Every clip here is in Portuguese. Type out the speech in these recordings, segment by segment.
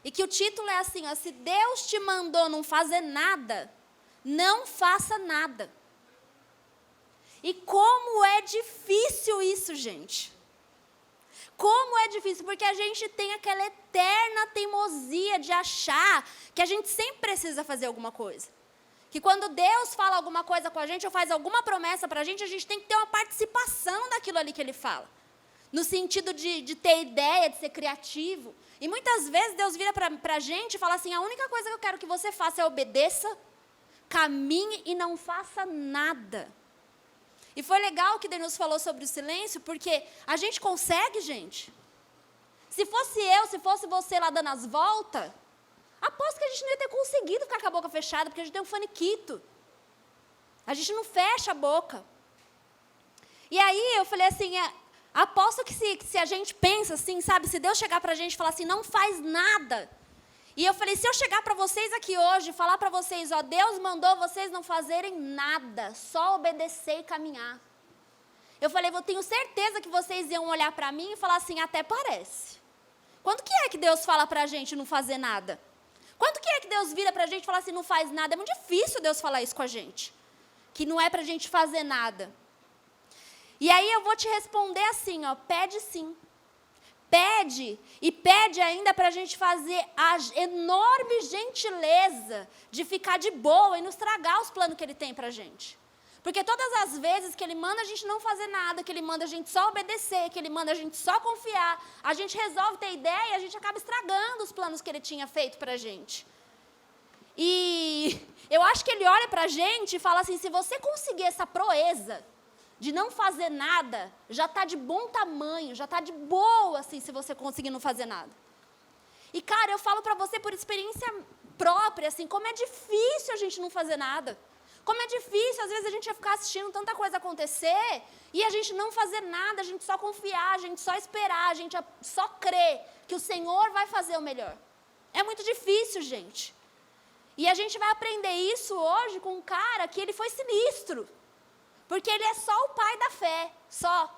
E que o título é assim, ó, se Deus te mandou não fazer nada, não faça nada. E como é difícil isso, gente. Como é difícil, porque a gente tem aquela eterna teimosia de achar que a gente sempre precisa fazer alguma coisa. Que quando Deus fala alguma coisa com a gente, ou faz alguma promessa para a gente tem que ter uma participação daquilo ali que Ele fala. No sentido de ter ideia, de ser criativo. E muitas vezes Deus vira para a gente e fala assim, a única coisa que eu quero que você faça é obedeça, caminhe e não faça nada. E foi legal que Deus falou sobre o silêncio, porque a gente consegue, gente. Se fosse eu, se fosse você lá dando as voltas, aposto que a gente não ia ter conseguido ficar com a boca fechada, porque a gente tem um faniquito. A gente não fecha a boca. E aí eu falei assim, aposto que se a gente pensa assim, sabe, se Deus chegar para a gente e falar assim, não faz nada. E eu falei, se eu chegar para vocês aqui hoje, falar para vocês, ó, Deus mandou vocês não fazerem nada, só obedecer e caminhar. Eu falei, eu tenho certeza que vocês iam olhar para mim e falar assim, até parece. Quando que é que Deus fala para a gente não fazer nada? Quando que é que Deus vira para a gente e fala assim, não faz nada? É muito difícil Deus falar isso com a gente. Que não é para a gente fazer nada. E aí eu vou te responder assim, ó, pede sim. Pede, e pede ainda para a gente fazer a enorme gentileza de ficar de boa e não estragar os planos que Ele tem para a gente. Porque todas as vezes que Ele manda a gente não fazer nada, que Ele manda a gente só obedecer, que Ele manda a gente só confiar, a gente resolve ter ideia e a gente acaba estragando os planos que Ele tinha feito para a gente. E eu acho que Ele olha para a gente e fala assim, se você conseguir essa proeza de não fazer nada, já está de bom tamanho, já está de boa, assim, se você conseguir não fazer nada. E, cara, eu falo para você por experiência própria, assim, como é difícil a gente não fazer nada. Como é difícil, às vezes, a gente ia ficar assistindo tanta coisa acontecer e a gente não fazer nada, a gente só confiar, a gente só esperar, a gente só crer que o Senhor vai fazer o melhor. É muito difícil, gente. E a gente vai aprender isso hoje com um cara que ele foi sinistro. Porque ele é só o pai da fé, só.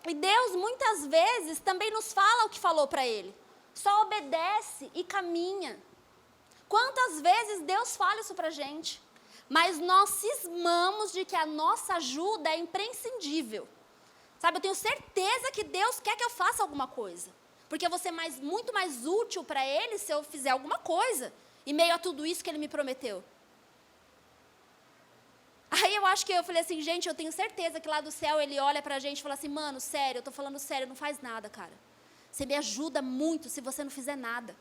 E Deus, muitas vezes, também nos fala o que falou para ele. Só obedece e caminha. Quantas vezes Deus fala isso para a gente? Mas nós cismamos de que a nossa ajuda é imprescindível. Sabe, eu tenho certeza que Deus quer que eu faça alguma coisa. Porque eu vou ser muito mais útil para Ele se eu fizer alguma coisa. Em meio a tudo isso que Ele me prometeu. Aí eu acho que eu falei assim, gente, eu tenho certeza que lá do céu Ele olha pra gente e fala assim, mano, sério, eu tô falando sério, não faz nada, cara. Você me ajuda muito se você não fizer nada.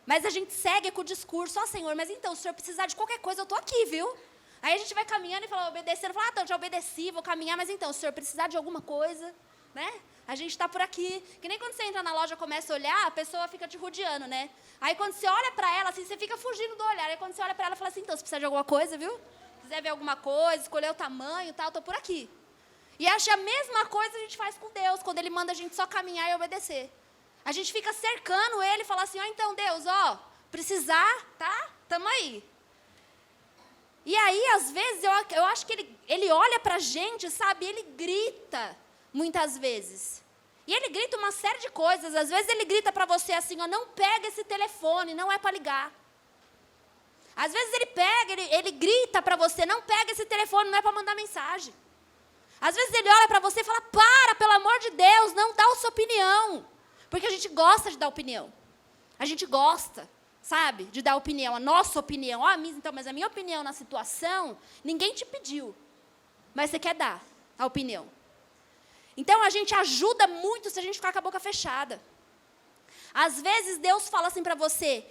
Mas a gente segue com o discurso, ó Senhor, mas então, se o Senhor precisar de qualquer coisa, eu tô aqui, viu? Aí a gente vai caminhando e fala, obedecendo, fala, então, já obedeci, vou caminhar, mas então, se o Senhor precisar de alguma coisa, né? A gente tá por aqui. Que nem quando você entra na loja e começa a olhar, a pessoa fica te rodeando, né? Aí quando você olha pra ela, assim, você fica fugindo do olhar. Aí quando você olha pra ela, fala assim, então, se precisar de alguma coisa, viu? Quiser ver alguma coisa, escolher o tamanho e tal, estou por aqui. E acho que a mesma coisa a gente faz com Deus, quando Ele manda a gente só caminhar e obedecer. A gente fica cercando Ele e fala assim, ó, então Deus, ó, precisar, tá? Tamo aí. E aí, às vezes, eu acho que ele olha pra gente, sabe, Ele grita, muitas vezes. E Ele grita uma série de coisas, às vezes Ele grita pra você assim, ó, não pega esse telefone, não é para ligar. Às vezes Ele pega, ele grita para você, não pega esse telefone, não é para mandar mensagem. Às vezes Ele olha para você e fala, para, pelo amor de Deus, não dá a sua opinião. Porque a gente gosta de dar opinião. A gente gosta, sabe, de dar opinião, a nossa opinião. Então, mas a minha opinião na situação, ninguém te pediu. Mas você quer dar a opinião. Então, a gente ajuda muito se a gente ficar com a boca fechada. Às vezes Deus fala assim para você,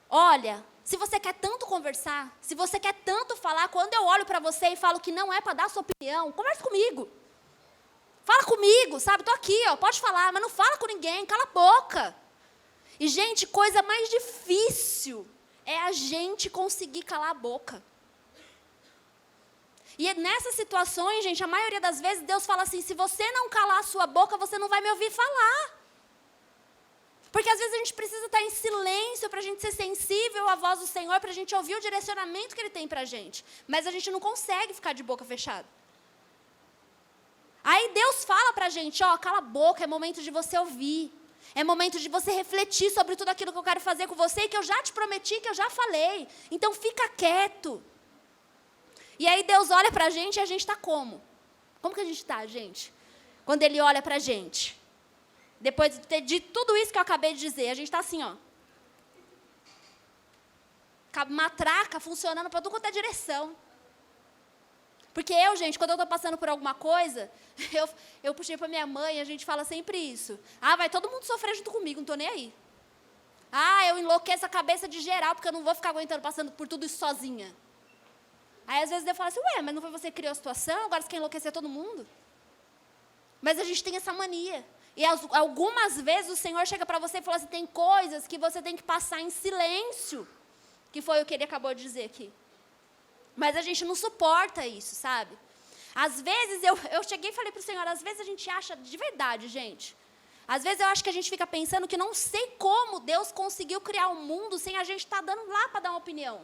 olha, se você quer tanto conversar, se você quer tanto falar, quando eu olho para você e falo que não é para dar a sua opinião, conversa comigo. Fala comigo, sabe? Estou aqui, ó, pode falar, mas não fala com ninguém, cala a boca. E, gente, coisa mais difícil é a gente conseguir calar a boca. E nessas situações, gente, a maioria das vezes Deus fala assim, se você não calar a sua boca, você não vai me ouvir falar. Porque às vezes a gente precisa estar em silêncio para a gente ser sensível à voz do Senhor, para a gente ouvir o direcionamento que Ele tem para a gente. Mas a gente não consegue ficar de boca fechada. Aí Deus fala para a gente, ó, cala a boca, é momento de você ouvir. É momento de você refletir sobre tudo aquilo que eu quero fazer com você e que eu já te prometi, que eu já falei. Então fica quieto. E aí Deus olha para a gente e a gente está como? Como que a gente está, gente? Quando Ele olha para a gente. Depois de ter dito tudo isso que eu acabei de dizer, a gente está assim, ó. Com a matraca funcionando para tudo quanto é direção. Porque eu, gente, quando eu estou passando por alguma coisa, eu puxei para minha mãe, a gente fala sempre isso. Ah, vai todo mundo sofrer junto comigo, não estou nem aí. Ah, eu enlouqueço a cabeça de geral, porque eu não vou ficar aguentando passando por tudo isso sozinha. Aí, às vezes, eu falo assim, ué, mas não foi você que criou a situação, agora você quer enlouquecer todo mundo? Mas a gente tem essa mania. E algumas vezes o Senhor chega para você e fala assim, tem coisas que você tem que passar em silêncio, que foi o que Ele acabou de dizer aqui. Mas a gente não suporta isso, sabe? Às vezes, eu cheguei e falei para o Senhor, às vezes a gente acha, de verdade, gente, às vezes eu acho que a gente fica pensando que não sei como Deus conseguiu criar o mundo sem a gente estar dando lá para dar uma opinião.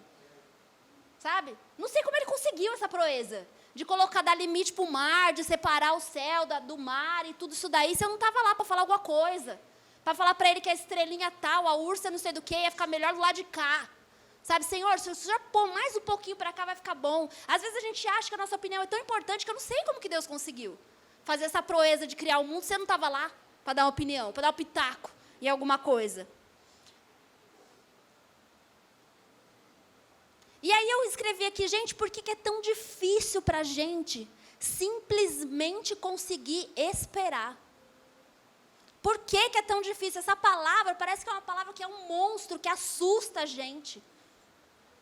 Sabe? Não sei como Ele conseguiu essa proeza, de colocar, dar limite para o mar, de separar o céu do mar e tudo isso daí, se eu não estava lá para falar alguma coisa. Para falar para Ele que a estrelinha tal, a ursa não sei do que, ia ficar melhor do lado de cá. Sabe, Senhor, se você já pôr mais um pouquinho para cá, vai ficar bom. Às vezes a gente acha que a nossa opinião é tão importante que eu não sei como que Deus conseguiu fazer essa proeza de criar o mundo, se você não estava lá para dar uma opinião, para dar um pitaco em alguma coisa. E aí eu escrevi aqui, gente, por que é tão difícil para a gente simplesmente conseguir esperar? Por que é tão difícil? Essa palavra parece que é uma palavra que é um monstro, que assusta a gente.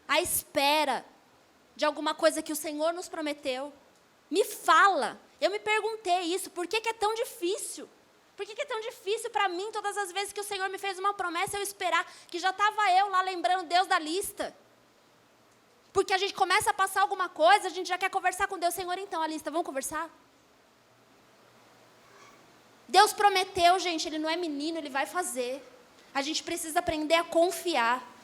A espera de alguma coisa que o Senhor nos prometeu. Me fala. Eu me perguntei isso. Por que é tão difícil? Por que é tão difícil para mim, todas as vezes que o Senhor me fez uma promessa, eu esperar, que já estava eu lá lembrando Deus da lista? Porque a gente começa a passar alguma coisa, a gente já quer conversar com Deus. Senhor, então, a lista, vamos conversar? Deus prometeu, gente, Ele não é menino, Ele vai fazer. A gente precisa aprender a confiar.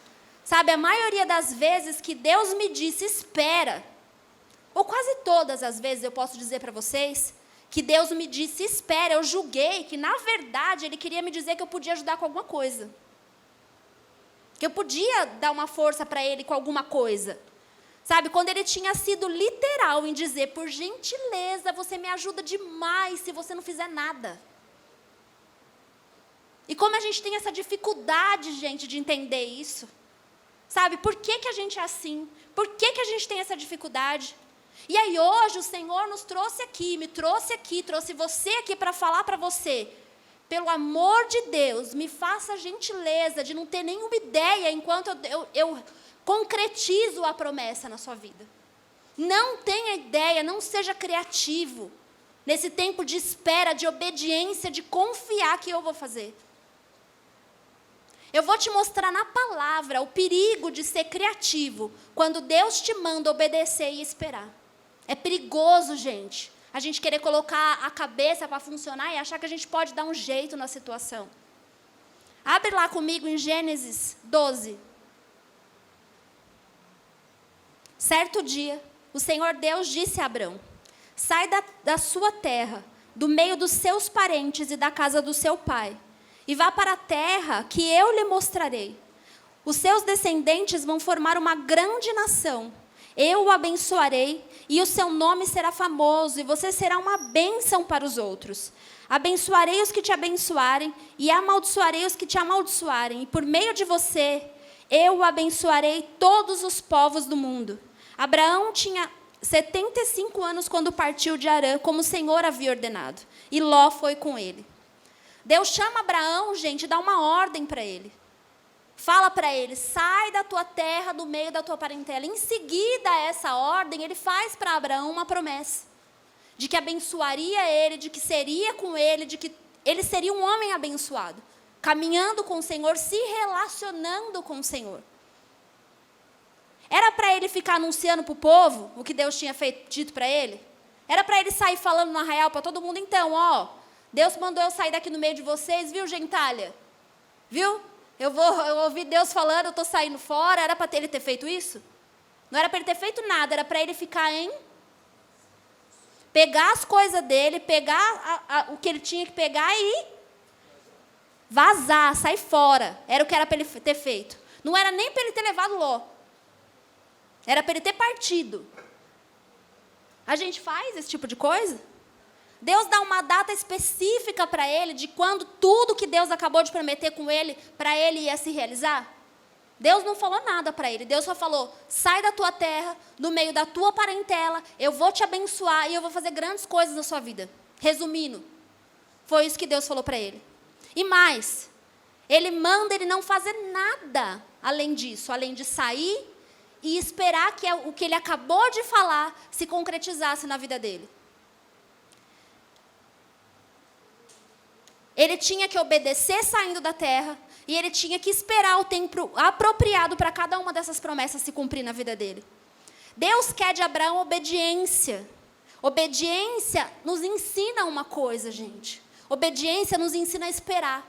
Sabe, a maioria das vezes que Deus me disse, espera, ou quase todas as vezes eu posso dizer para vocês, que Deus me disse, espera, eu julguei que, na verdade, Ele queria me dizer que eu podia ajudar com alguma coisa. Que eu podia dar uma força para Ele com alguma coisa. Sabe, quando Ele tinha sido literal em dizer, por gentileza, você me ajuda demais se você não fizer nada. E como a gente tem essa dificuldade, gente, de entender isso. Sabe, por que a gente é assim? Por que a gente tem essa dificuldade? E aí hoje o Senhor nos trouxe aqui, me trouxe aqui, trouxe você aqui para falar para você. Pelo amor de Deus, me faça a gentileza de não ter nenhuma ideia enquanto eu concretizo a promessa na sua vida. Não tenha ideia, não seja criativo. Nesse tempo de espera, de obediência, de confiar que eu vou fazer. Eu vou te mostrar na palavra o perigo de ser criativo quando Deus te manda obedecer e esperar. É perigoso, gente, a gente querer colocar a cabeça para funcionar e achar que a gente pode dar um jeito na situação. Abre lá comigo em Gênesis 12. Certo dia, o Senhor Deus disse a Abrão, sai da sua terra, do meio dos seus parentes e da casa do seu pai, e vá para a terra que eu lhe mostrarei. Os seus descendentes vão formar uma grande nação. Eu o abençoarei e o seu nome será famoso e você será uma bênção para os outros. Abençoarei os que te abençoarem e amaldiçoarei os que te amaldiçoarem. E por meio de você, eu abençoarei todos os povos do mundo. Abraão tinha 75 anos quando partiu de Harã, como o Senhor havia ordenado. E Ló foi com ele. Deus chama Abraão, gente, dá uma ordem para ele. Fala para ele, sai da tua terra, do meio da tua parentela. Em seguida a essa ordem, ele faz para Abraão uma promessa. De que abençoaria ele, de que seria com ele, de que ele seria um homem abençoado. Caminhando com o Senhor, se relacionando com o Senhor. Era para ele ficar anunciando para o povo o que Deus tinha dito para ele? Era para ele sair falando no arraial para todo mundo, então, ó... Deus mandou eu sair daqui no meio de vocês, viu, gentalha? Viu? Eu ouvi Deus falando, eu estou saindo fora. Era para ele ter feito isso? Não era para ele ter feito nada, era para ele ficar pegar as coisas dele, pegar o que ele tinha que pegar e vazar, sair fora. Era o que era para ele ter feito. Não era nem para ele ter levado Ló. Era para ele ter partido. A gente faz esse tipo de coisa? Deus dá uma data específica para ele de quando tudo que Deus acabou de prometer com ele, para ele ia se realizar? Deus não falou nada para ele. Deus só falou, sai da tua terra, no meio da tua parentela, eu vou te abençoar e eu vou fazer grandes coisas na sua vida. Resumindo, foi isso que Deus falou para ele. E mais, ele manda ele não fazer nada além disso, além de sair e esperar que o que ele acabou de falar se concretizasse na vida dele. Ele tinha que obedecer saindo da terra e ele tinha que esperar o tempo apropriado para cada uma dessas promessas se cumprir na vida dele. Deus quer de Abraão obediência. Obediência nos ensina uma coisa, gente. Obediência nos ensina a esperar.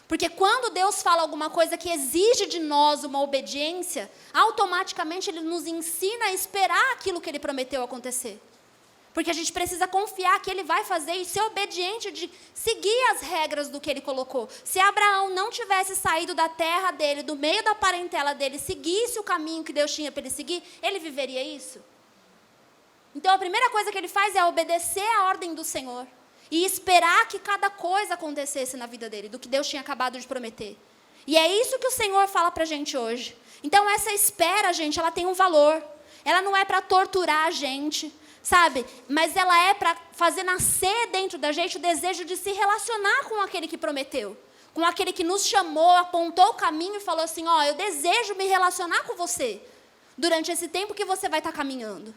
Porque quando Deus fala alguma coisa que exige de nós uma obediência, automaticamente Ele nos ensina a esperar aquilo que Ele prometeu acontecer. Porque a gente precisa confiar que Ele vai fazer e ser obediente de seguir as regras do que Ele colocou. Se Abraão não tivesse saído da terra dele, do meio da parentela dele, seguisse o caminho que Deus tinha para ele seguir, ele viveria isso? Então a primeira coisa que ele faz é obedecer à ordem do Senhor. E esperar que cada coisa acontecesse na vida dele, do que Deus tinha acabado de prometer. E é isso que o Senhor fala para a gente hoje. Então essa espera, gente, ela tem um valor. Ela não é para torturar a gente, sabe? Mas ela é para fazer nascer dentro da gente o desejo de se relacionar com aquele que prometeu. Com aquele que nos chamou, apontou o caminho e falou assim, ó, eu desejo me relacionar com você. Durante esse tempo que você vai estar caminhando.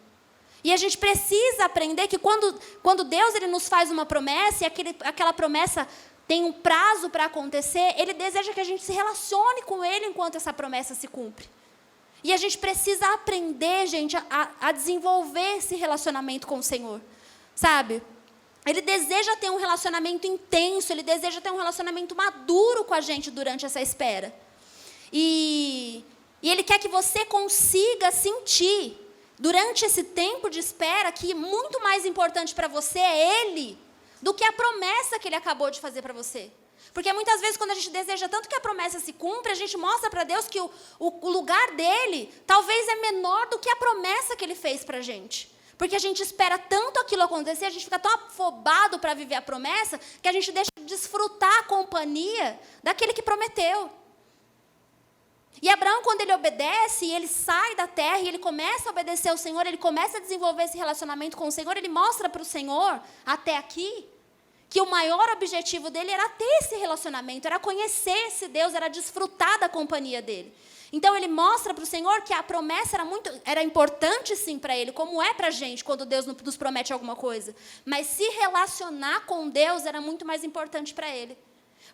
E a gente precisa aprender que quando Deus ele nos faz uma promessa, e aquela promessa tem um prazo para acontecer, Ele deseja que a gente se relacione com Ele enquanto essa promessa se cumpre. E a gente precisa aprender, gente, a desenvolver esse relacionamento com o Senhor. Sabe? Ele deseja ter um relacionamento intenso, Ele deseja ter um relacionamento maduro com a gente durante essa espera. E Ele quer que você consiga sentir, durante esse tempo de espera, que muito mais importante para você é Ele do que a promessa que Ele acabou de fazer para você. Porque muitas vezes, quando a gente deseja tanto que a promessa se cumpra, a gente mostra para Deus que o lugar dele talvez é menor do que a promessa que Ele fez para a gente. Porque a gente espera tanto aquilo acontecer, a gente fica tão afobado para viver a promessa, que a gente deixa de desfrutar a companhia daquele que prometeu. E Abraão, quando ele obedece, ele sai da terra e ele começa a obedecer ao Senhor, ele começa a desenvolver esse relacionamento com o Senhor, ele mostra para o Senhor, até aqui, que o maior objetivo dele era ter esse relacionamento, era conhecer esse Deus, era desfrutar da companhia dele. Então ele mostra para o Senhor que a promessa era importante sim para ele, como é para a gente quando Deus nos promete alguma coisa. Mas se relacionar com Deus era muito mais importante para ele.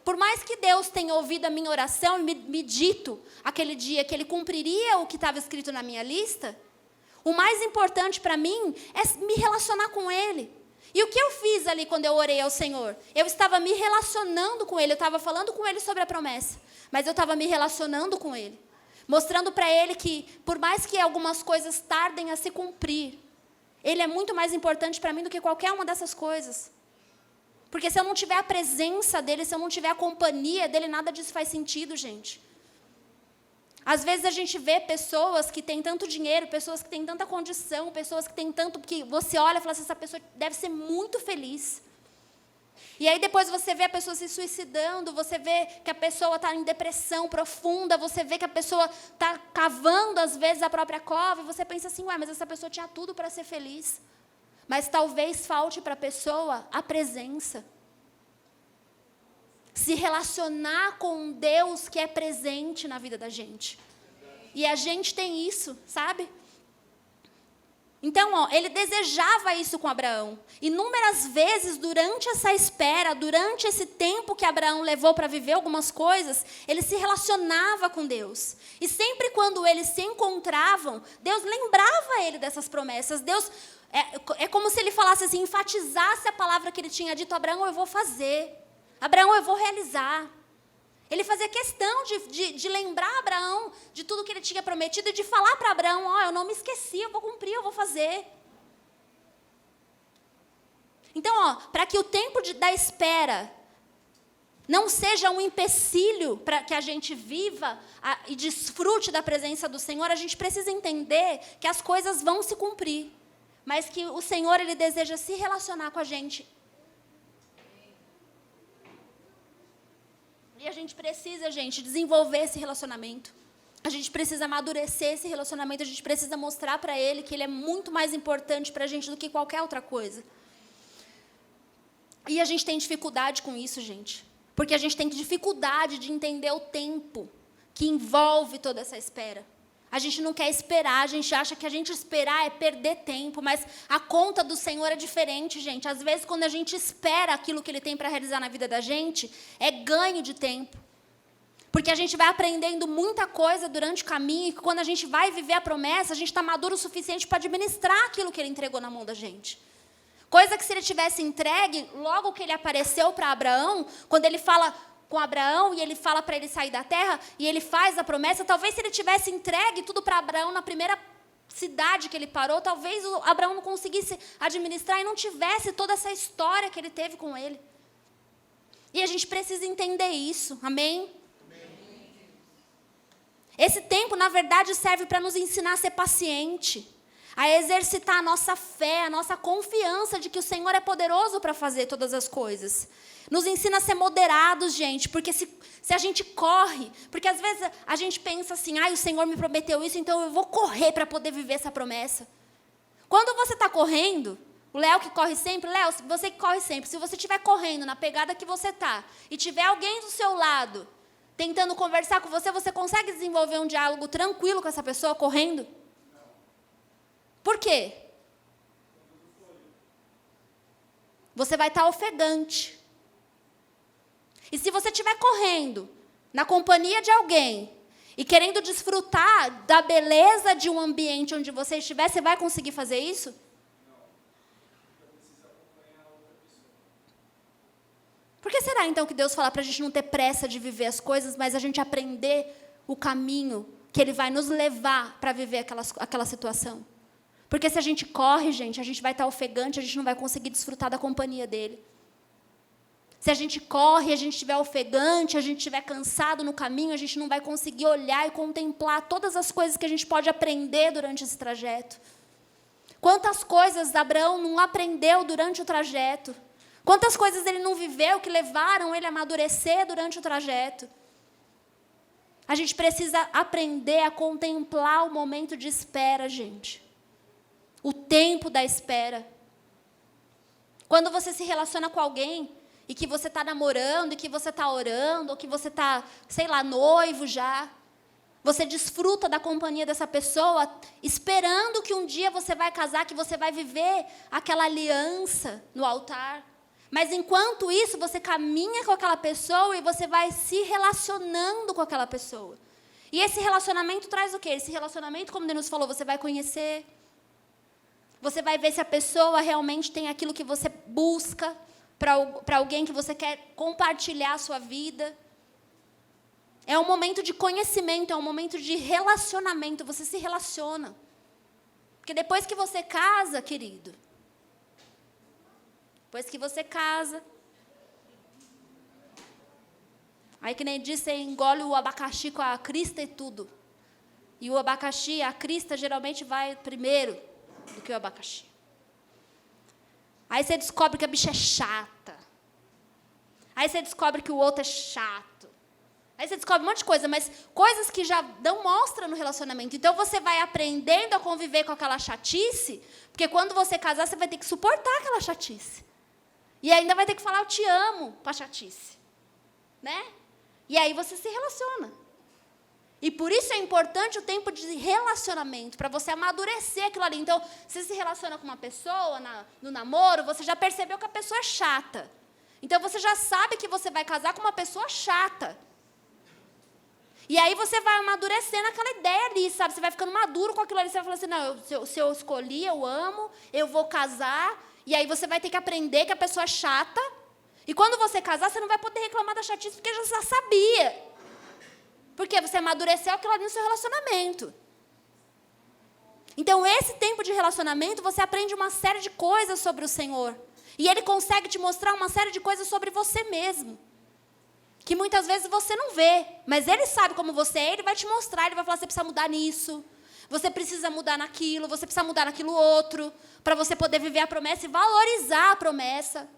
Por mais que Deus tenha ouvido a minha oração e me dito aquele dia que Ele cumpriria o que estava escrito na minha lista, o mais importante para mim é me relacionar com Ele. E o que eu fiz ali quando eu orei ao Senhor? Eu estava me relacionando com Ele, eu estava falando com Ele sobre a promessa, mas eu estava me relacionando com Ele, mostrando para Ele que, por mais que algumas coisas tardem a se cumprir, Ele é muito mais importante para mim do que qualquer uma dessas coisas. Porque se eu não tiver a presença dEle, se eu não tiver a companhia dEle, nada disso faz sentido, gente. Às vezes a gente vê pessoas que têm tanto dinheiro, pessoas que têm tanta condição, pessoas que têm tanto, que você olha e fala assim, essa pessoa deve ser muito feliz. E aí depois você vê a pessoa se suicidando, você vê que a pessoa está em depressão profunda, você vê que a pessoa está cavando, às vezes, a própria cova, e você pensa assim, ué, mas essa pessoa tinha tudo para ser feliz. Mas talvez falte para a pessoa a presença. Se relacionar com um Deus que é presente na vida da gente. E a gente tem isso, sabe? Então, ele desejava isso com Abraão. Inúmeras vezes, durante essa espera, durante esse tempo que Abraão levou para viver algumas coisas, ele se relacionava com Deus. E sempre quando eles se encontravam, Deus lembrava ele dessas promessas. Deus... É como se ele falasse assim, enfatizasse a palavra que ele tinha dito, Abraão, eu vou fazer. Abraão, eu vou realizar. Ele fazia questão de lembrar Abraão de tudo que ele tinha prometido e de falar para Abraão, ó, eu não me esqueci, eu vou cumprir, eu vou fazer. Então, ó, para que o tempo da espera não seja um empecilho para que a gente viva e desfrute da presença do Senhor, a gente precisa entender que as coisas vão se cumprir, mas que o Senhor, Ele deseja se relacionar com a gente. E a gente precisa, gente, desenvolver esse relacionamento. A gente precisa amadurecer esse relacionamento, a gente precisa mostrar para Ele que Ele é muito mais importante para a gente do que qualquer outra coisa. E a gente tem dificuldade com isso, gente. Porque a gente tem dificuldade de entender o tempo que envolve toda essa espera. A gente não quer esperar, a gente acha que a gente esperar é perder tempo, mas a conta do Senhor é diferente, gente. Às vezes, quando a gente espera aquilo que Ele tem para realizar na vida da gente, é ganho de tempo. Porque a gente vai aprendendo muita coisa durante o caminho, e quando a gente vai viver a promessa, a gente está maduro o suficiente para administrar aquilo que Ele entregou na mão da gente. Coisa que se Ele tivesse entregue, logo que Ele apareceu para Abraão, quando Ele fala com Abraão e Ele fala para ele sair da terra, e Ele faz a promessa, talvez se Ele tivesse entregue tudo para Abraão na primeira cidade que Ele parou, talvez o Abraão não conseguisse administrar e não tivesse toda essa história que Ele teve com ele. E a gente precisa entender isso, amém? Esse tempo, na verdade, serve para nos ensinar a ser paciente, a exercitar a nossa fé, a nossa confiança de que o Senhor é poderoso para fazer todas as coisas. Nos ensina a ser moderados, gente, porque se a gente corre, porque às vezes a gente pensa assim, o Senhor me prometeu isso, então eu vou correr para poder viver essa promessa. Quando você está correndo, o Léo que corre sempre, Léo, você que corre sempre, se você estiver correndo na pegada que você está, e tiver alguém do seu lado, tentando conversar com você, você consegue desenvolver um diálogo tranquilo com essa pessoa correndo? Por quê? Você vai estar ofegante. E se você estiver correndo na companhia de alguém e querendo desfrutar da beleza de um ambiente onde você estiver, você vai conseguir fazer isso? Por que será, então, que Deus fala para a gente não ter pressa de viver as coisas, mas a gente aprender o caminho que Ele vai nos levar para viver aquela situação? Porque se a gente corre, gente, a gente vai estar ofegante, a gente não vai conseguir desfrutar da companhia dEle. Se a gente corre, a gente estiver ofegante, a gente estiver cansado no caminho, a gente não vai conseguir olhar e contemplar todas as coisas que a gente pode aprender durante esse trajeto. Quantas coisas Abraão não aprendeu durante o trajeto? Quantas coisas ele não viveu que levaram ele a amadurecer durante o trajeto? A gente precisa aprender a contemplar o momento de espera, gente. O tempo da espera. Quando você se relaciona com alguém e que você está namorando, e que você está orando, ou que você está, noivo já, você desfruta da companhia dessa pessoa, esperando que um dia você vai casar, que você vai viver aquela aliança no altar. Mas, enquanto isso, você caminha com aquela pessoa e você vai se relacionando com aquela pessoa. E esse relacionamento traz o quê? Esse relacionamento, como Deus falou, você vai conhecer. Você vai ver se a pessoa realmente tem aquilo que você busca para alguém que você quer compartilhar a sua vida. É um momento de conhecimento, é um momento de relacionamento. Você se relaciona. Porque depois que você casa, querido, depois que você casa, aí que nem diz, você engole o abacaxi com a crista e tudo. E o abacaxi, a crista, geralmente vai primeiro do que o abacaxi. Aí você descobre que a bicha é chata. Aí você descobre que o outro é chato. Aí você descobre um monte de coisa, mas coisas que já dão mostra no relacionamento. Então, você vai aprendendo a conviver com aquela chatice, porque quando você casar, você vai ter que suportar aquela chatice. E ainda vai ter que falar, eu te amo, para a chatice. Né? E aí você se relaciona. E por isso é importante o tempo de relacionamento, para você amadurecer aquilo ali. Então, você se relaciona com uma pessoa no namoro, você já percebeu que a pessoa é chata. Então, você já sabe que você vai casar com uma pessoa chata. E aí você vai amadurecendo aquela ideia ali, sabe? Você vai ficando maduro com aquilo ali. Você vai falar assim, não, se eu escolhi, eu amo, eu vou casar. E aí você vai ter que aprender que a pessoa é chata. E quando você casar, você não vai poder reclamar da chatice, porque já sabia. Porque você amadureceu aquilo ali no seu relacionamento. Então, esse tempo de relacionamento, você aprende uma série de coisas sobre o Senhor. E Ele consegue te mostrar uma série de coisas sobre você mesmo. que muitas vezes você não vê, mas Ele sabe como você é, Ele vai te mostrar, Ele vai falar, você precisa mudar nisso, você precisa mudar naquilo, você precisa mudar naquilo outro, para você poder viver a promessa e valorizar a promessa.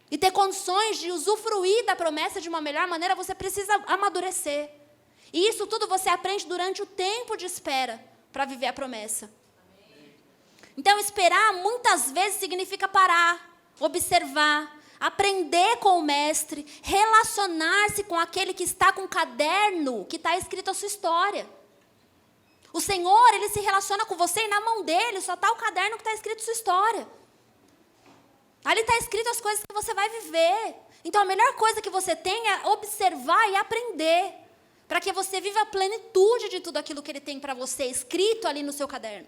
E ter condições de usufruir da promessa de uma melhor maneira, você precisa amadurecer. E isso tudo você aprende durante o tempo de espera para viver a promessa. Então, esperar muitas vezes significa parar, observar, aprender com o mestre, relacionar-se com aquele que está com o caderno que está escrito a sua história. O Senhor, Ele se relaciona com você e na mão dEle só está o caderno que está escrito a sua história. Ali está escrito as coisas que você vai viver. Então, a melhor coisa que você tem é observar e aprender, para que você viva a plenitude de tudo aquilo que Ele tem para você, escrito ali no seu caderno.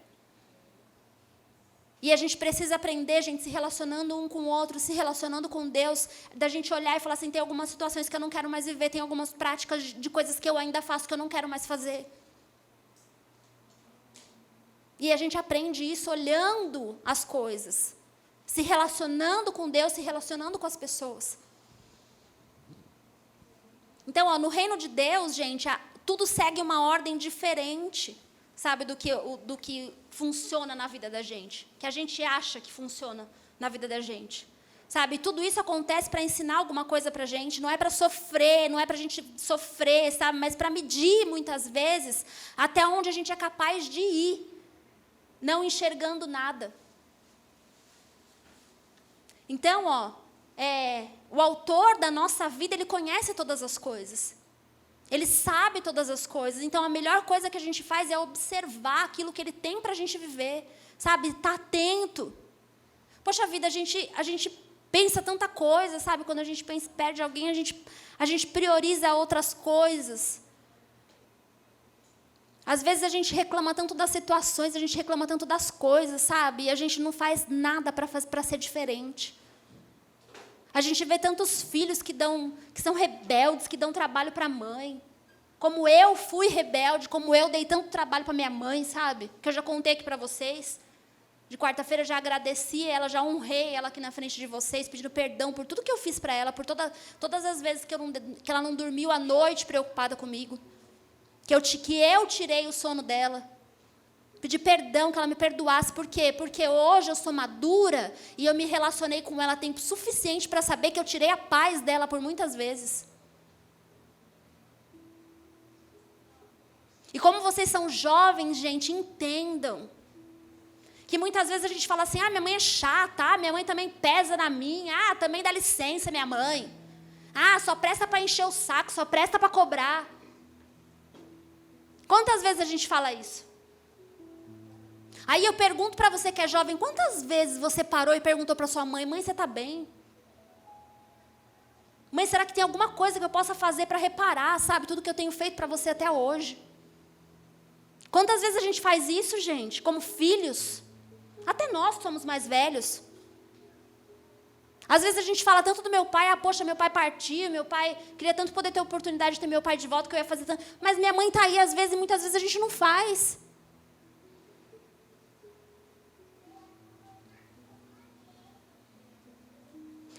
E a gente precisa aprender, gente, se relacionando um com o outro, se relacionando com Deus, da gente olhar e falar assim, tem algumas situações que eu não quero mais viver, tem algumas práticas de coisas que eu ainda faço que eu não quero mais fazer. E a gente aprende isso olhando as coisas, se relacionando com Deus, se relacionando com as pessoas. Então, no reino de Deus, gente, tudo segue uma ordem diferente, sabe, do que funciona na vida da gente, que a gente acha que funciona na vida da gente. Sabe, tudo isso acontece para ensinar alguma coisa para a gente, não é para sofrer, não é para a gente sofrer, sabe, mas para medir, muitas vezes, até onde a gente é capaz de ir, não enxergando nada. Então, o autor da nossa vida, ele conhece todas as coisas. Ele sabe todas as coisas. Então, a melhor coisa que a gente faz é observar aquilo que Ele tem para a gente viver. Sabe? Estar atento. Poxa vida, a gente pensa tanta coisa, sabe? Quando a gente perde alguém, a gente prioriza outras coisas. Às vezes a gente reclama tanto das situações, a gente reclama tanto das coisas, sabe? E a gente não faz nada para ser diferente. A gente vê tantos filhos que são rebeldes, que dão trabalho para a mãe. Como eu fui rebelde, como eu dei tanto trabalho para minha mãe, sabe? Que eu já contei aqui para vocês. De quarta-feira já agradeci ela, já honrei ela aqui na frente de vocês, pedindo perdão por tudo que eu fiz para ela, por todas as vezes que ela não dormiu à noite preocupada comigo. Que eu tirei o sono dela. Pedi perdão, que ela me perdoasse. Por quê? Porque hoje eu sou madura e eu me relacionei com ela tempo suficiente para saber que eu tirei a paz dela por muitas vezes. E como vocês são jovens, gente, entendam. Que muitas vezes a gente fala assim, minha mãe é chata, minha mãe também pesa na minha, também dá licença, minha mãe. Só presta para encher o saco, só presta para cobrar. Quantas vezes a gente fala isso? Aí eu pergunto para você que é jovem, quantas vezes você parou e perguntou para sua mãe, você está bem? Mãe, será que tem alguma coisa que eu possa fazer para reparar, sabe, tudo que eu tenho feito para você até hoje? Quantas vezes a gente faz isso, gente, como filhos? Até nós somos mais velhos. Às vezes a gente fala tanto do meu pai, poxa, meu pai partiu, meu pai queria tanto poder ter a oportunidade de ter meu pai de volta, que eu ia fazer tanto. Mas minha mãe está aí, às vezes, e muitas vezes a gente não faz.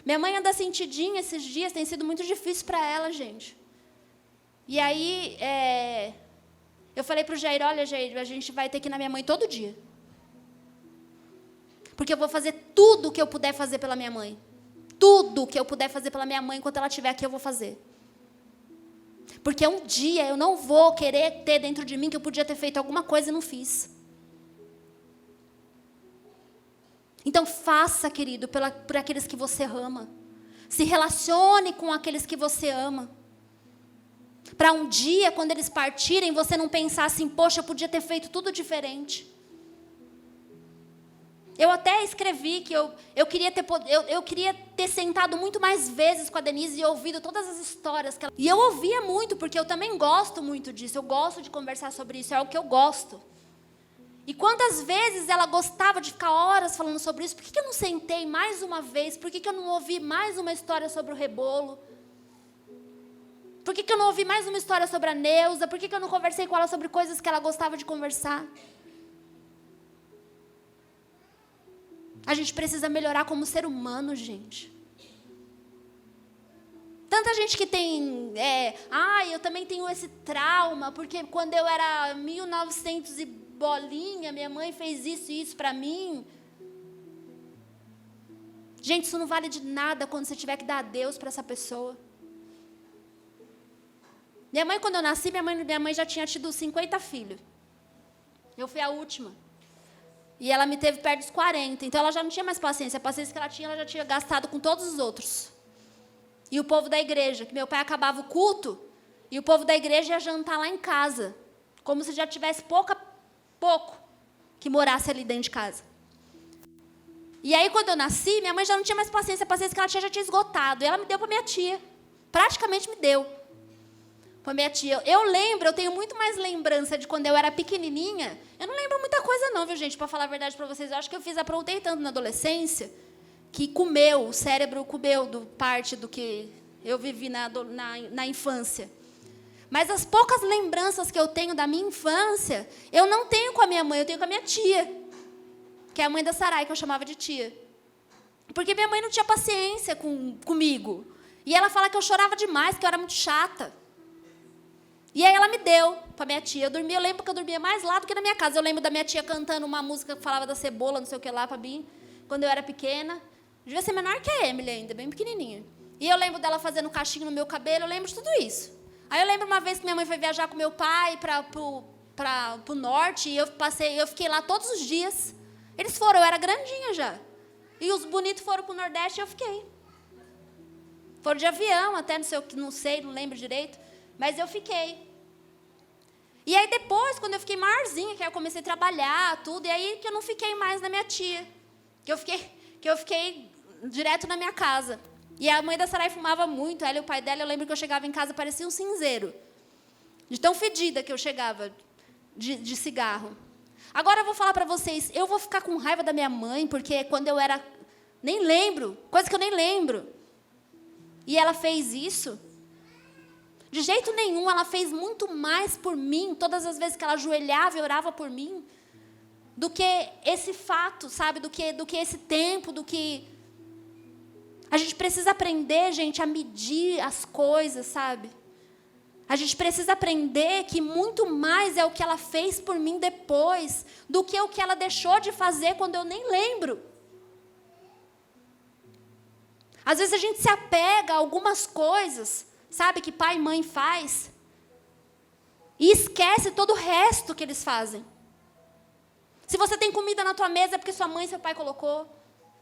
Minha mãe anda sentidinha esses dias, tem sido muito difícil para ela, gente. E aí, eu falei para o Jair, olha, Jair, a gente vai ter que ir na minha mãe todo dia. Porque eu vou fazer tudo o que eu puder fazer pela minha mãe. Tudo que eu puder fazer pela minha mãe, enquanto ela estiver aqui, eu vou fazer. Porque um dia eu não vou querer ter dentro de mim que eu podia ter feito alguma coisa e não fiz. Então, faça, querido, por aqueles que você ama. Se relacione com aqueles que você ama. Para um dia, quando eles partirem, você não pensar assim, poxa, eu podia ter feito tudo diferente. Eu até escrevi que eu queria ter sentado muito mais vezes com a Denise e ouvido todas as histórias que ela... E eu ouvia muito, porque eu também gosto muito disso. Eu gosto de conversar sobre isso, é algo que eu gosto. E quantas vezes ela gostava de ficar horas falando sobre isso? Por que eu não sentei mais uma vez? Por que eu não ouvi mais uma história sobre o rebolo? Por que eu não ouvi mais uma história sobre a Neuza? Por que eu não conversei com ela sobre coisas que ela gostava de conversar? A gente precisa melhorar como ser humano, gente. Tanta gente que tem, eu também tenho esse trauma, porque quando eu era 1900 e bolinha, minha mãe fez isso e isso para mim. Gente, isso não vale de nada quando você tiver que dar adeus para essa pessoa. Minha mãe, quando eu nasci, minha mãe já tinha tido 50 filhos. Eu fui a última. E ela me teve perto dos 40. Então, ela já não tinha mais paciência. A paciência que ela já tinha gastado com todos os outros. E o povo da igreja, que meu pai acabava o culto, e o povo da igreja ia jantar lá em casa. Como se já tivesse pouco que morasse ali dentro de casa. E aí, quando eu nasci, minha mãe já não tinha mais paciência. A paciência que ela tinha já tinha esgotado. E ela me deu para minha tia. Praticamente me deu. Para minha tia. Eu tenho muito mais lembrança de quando eu era pequenininha. Eu não lembro muita coisa não, viu, gente? Para falar a verdade para vocês. Eu acho que aprontei tanto na adolescência, que o cérebro comeu parte do que eu vivi na infância. Mas as poucas lembranças que eu tenho da minha infância, eu não tenho com a minha mãe, eu tenho com a minha tia. Que é a mãe da Sarai, que eu chamava de tia. Porque minha mãe não tinha paciência comigo. E ela fala que eu chorava demais, que eu era muito chata. E aí ela me deu para minha tia. Eu lembro que eu dormia mais lá do que na minha casa. Eu lembro da minha tia cantando uma música que falava da cebola, não sei o que lá, para mim, quando eu era pequena. Devia ser menor que a Emily ainda, bem pequenininha. E eu lembro dela fazendo cachinho no meu cabelo, eu lembro de tudo isso. Aí eu lembro uma vez que minha mãe foi viajar com meu pai para o norte, e eu fiquei lá todos os dias. Eles foram, eu era grandinha já. E os bonitos foram para o Nordeste e eu fiquei. Foram de avião, até não lembro direito. Mas eu fiquei. E aí depois, quando eu fiquei maiorzinha, que aí eu comecei a trabalhar, tudo, e aí que eu não fiquei mais na minha tia. Que eu fiquei direto na minha casa. E a mãe da Sarai fumava muito, ela e o pai dela, eu lembro que eu chegava em casa, parecia um cinzeiro. De tão fedida que eu chegava de cigarro. Agora eu vou falar para vocês, eu vou ficar com raiva da minha mãe, porque quando eu era... Nem lembro, coisa que eu nem lembro. E ela fez isso. De jeito nenhum, ela fez muito mais por mim, todas as vezes que ela ajoelhava e orava por mim, do que esse fato, sabe? Do que esse tempo, do que... A gente precisa aprender, gente, a medir as coisas, sabe? A gente precisa aprender que muito mais é o que ela fez por mim depois, do que o que ela deixou de fazer quando eu nem lembro. Às vezes a gente se apega a algumas coisas, sabe, que pai e mãe faz, e esquece todo o resto que eles fazem. Se você tem comida na tua mesa é porque sua mãe e seu pai colocou.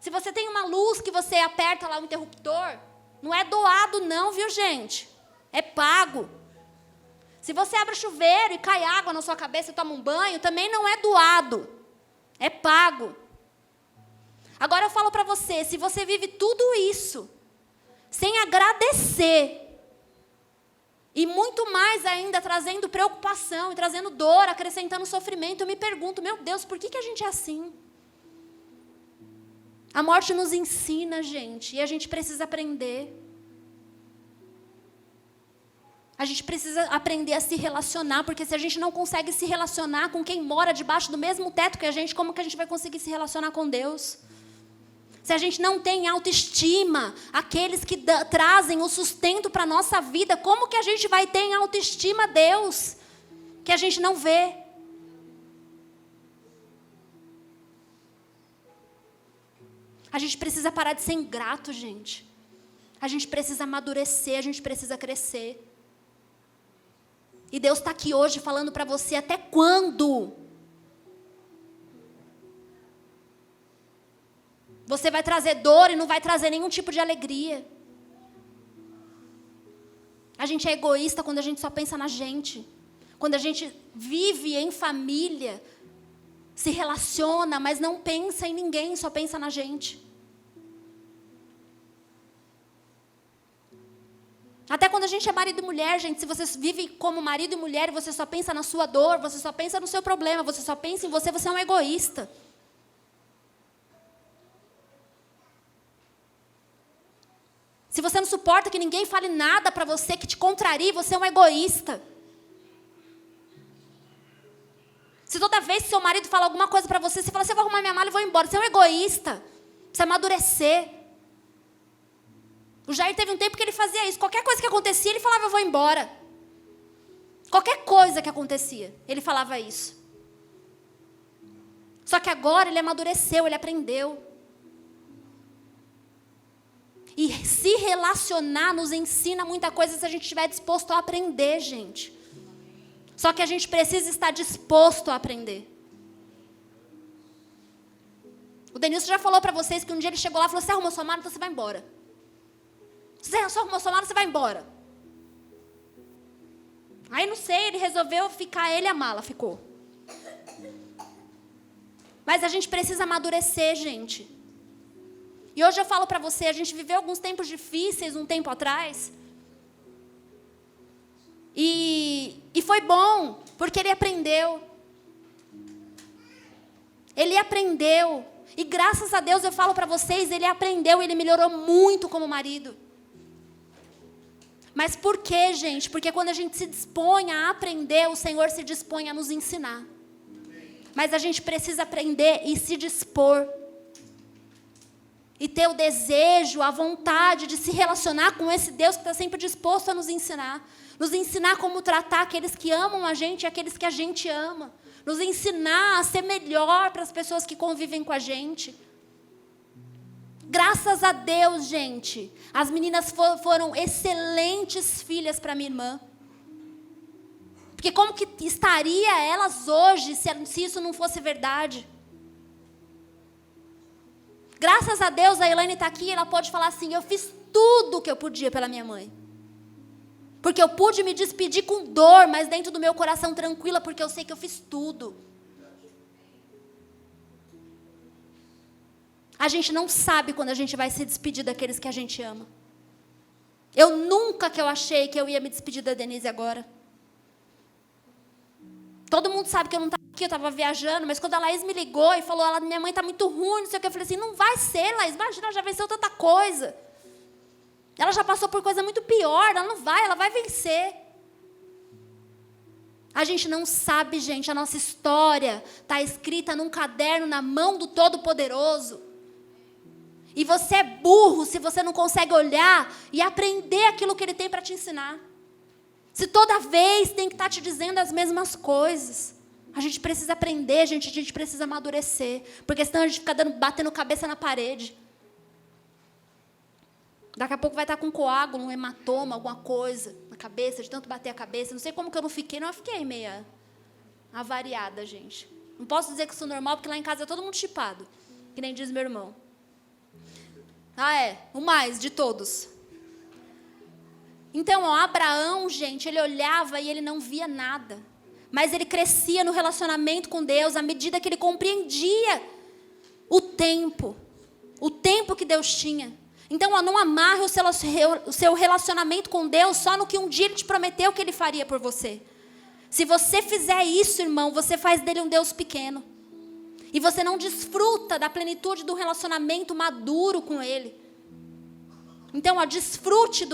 Se você tem uma luz que você aperta lá o interruptor, não é doado não, viu, gente? É pago. Se você abre o chuveiro e cai água na sua cabeça e toma um banho, também não é doado. É pago. Agora eu falo para você, se você vive tudo isso sem agradecer, e muito mais ainda trazendo preocupação, e trazendo dor, acrescentando sofrimento, eu me pergunto, meu Deus, por que a gente é assim? A morte nos ensina, gente, e a gente precisa aprender. A gente precisa aprender a se relacionar, porque se a gente não consegue se relacionar com quem mora debaixo do mesmo teto que a gente, como que a gente vai conseguir se relacionar com Deus? Se a gente não tem autoestima, aqueles que trazem o sustento para a nossa vida, como que a gente vai ter em autoestima Deus, que a gente não vê? A gente precisa parar de ser ingrato, gente. A gente precisa amadurecer, a gente precisa crescer. E Deus está aqui hoje falando para você, até quando? Você vai trazer dor e não vai trazer nenhum tipo de alegria. A gente é egoísta quando a gente só pensa na gente. Quando a gente vive em família, se relaciona, mas não pensa em ninguém, só pensa na gente. Até quando a gente é marido e mulher, gente, se você vive como marido e mulher e você só pensa na sua dor, você só pensa no seu problema, você só pensa em você, você é um egoísta. Se você não suporta que ninguém fale nada para você que te contrarie, você é um egoísta. Se toda vez que seu marido fala alguma coisa para você, você fala, você vai arrumar minha mala e vou embora. Você é um egoísta. Precisa amadurecer. O Jair teve um tempo que ele fazia isso. Qualquer coisa que acontecia, ele falava, eu vou embora. Qualquer coisa que acontecia, ele falava isso. Só que agora ele amadureceu, ele aprendeu. E se relacionar nos ensina muita coisa se a gente estiver disposto a aprender, gente. Só que a gente precisa estar disposto a aprender. O Denilson já falou para vocês que um dia ele chegou lá e falou, você arrumou sua mala, então você vai embora. Você só arrumou sua mala, você vai embora. Aí não sei, ele resolveu ficar, ele e a mala ficou. Mas a gente precisa amadurecer, gente. E hoje eu falo para você, a gente viveu alguns tempos difíceis um tempo atrás. E foi bom, porque ele aprendeu. Ele aprendeu. E graças a Deus eu falo para vocês, ele aprendeu, ele melhorou muito como marido. Mas por quê, gente? Porque quando a gente se dispõe a aprender, o Senhor se dispõe a nos ensinar. Mas a gente precisa aprender e se dispor. E ter o desejo, a vontade de se relacionar com esse Deus que está sempre disposto a nos ensinar. Nos ensinar como tratar aqueles que amam a gente e aqueles que a gente ama. Nos ensinar a ser melhor para as pessoas que convivem com a gente. Graças a Deus, gente, as meninas foram excelentes filhas para minha irmã. Porque como que estaria elas hoje se isso não fosse verdade? Graças a Deus, a Elaine está aqui e ela pode falar assim, eu fiz tudo o que eu podia pela minha mãe. Porque eu pude me despedir com dor, mas dentro do meu coração tranquila, porque eu sei que eu fiz tudo. A gente não sabe quando a gente vai se despedir daqueles que a gente ama. Eu nunca que eu achei que eu ia me despedir da Denise agora. Todo mundo sabe que eu não estava aqui, eu estava viajando, mas quando a Laís me ligou e falou, minha mãe está muito ruim, não sei o que, eu falei assim, não vai ser, Laís, imagina, ela já venceu tanta coisa. Ela já passou por coisa muito pior, ela não vai, ela vai vencer. A gente não sabe, gente, a nossa história está escrita num caderno na mão do Todo-Poderoso. E você é burro se você não consegue olhar e aprender aquilo que Ele tem para te ensinar. Se toda vez tem que estar te dizendo as mesmas coisas. A gente precisa aprender, gente, a gente precisa amadurecer. Porque senão a gente fica batendo cabeça na parede. Daqui a pouco vai estar com um coágulo, um hematoma, alguma coisa na cabeça, de tanto bater a cabeça. Não sei como que eu não fiquei, eu fiquei meia avariada, gente. Não posso dizer que sou normal, porque lá em casa é todo mundo chipado. Que nem diz meu irmão. O mais de todos. Então, Abraão, gente, ele olhava e ele não via nada. Mas ele crescia no relacionamento com Deus à medida que ele compreendia o tempo que Deus tinha. Então, não amarre o seu relacionamento com Deus só no que um dia Ele te prometeu que Ele faria por você. Se você fizer isso, irmão, você faz dele um Deus pequeno. E você não desfruta da plenitude do relacionamento maduro com Ele. Então, desfrute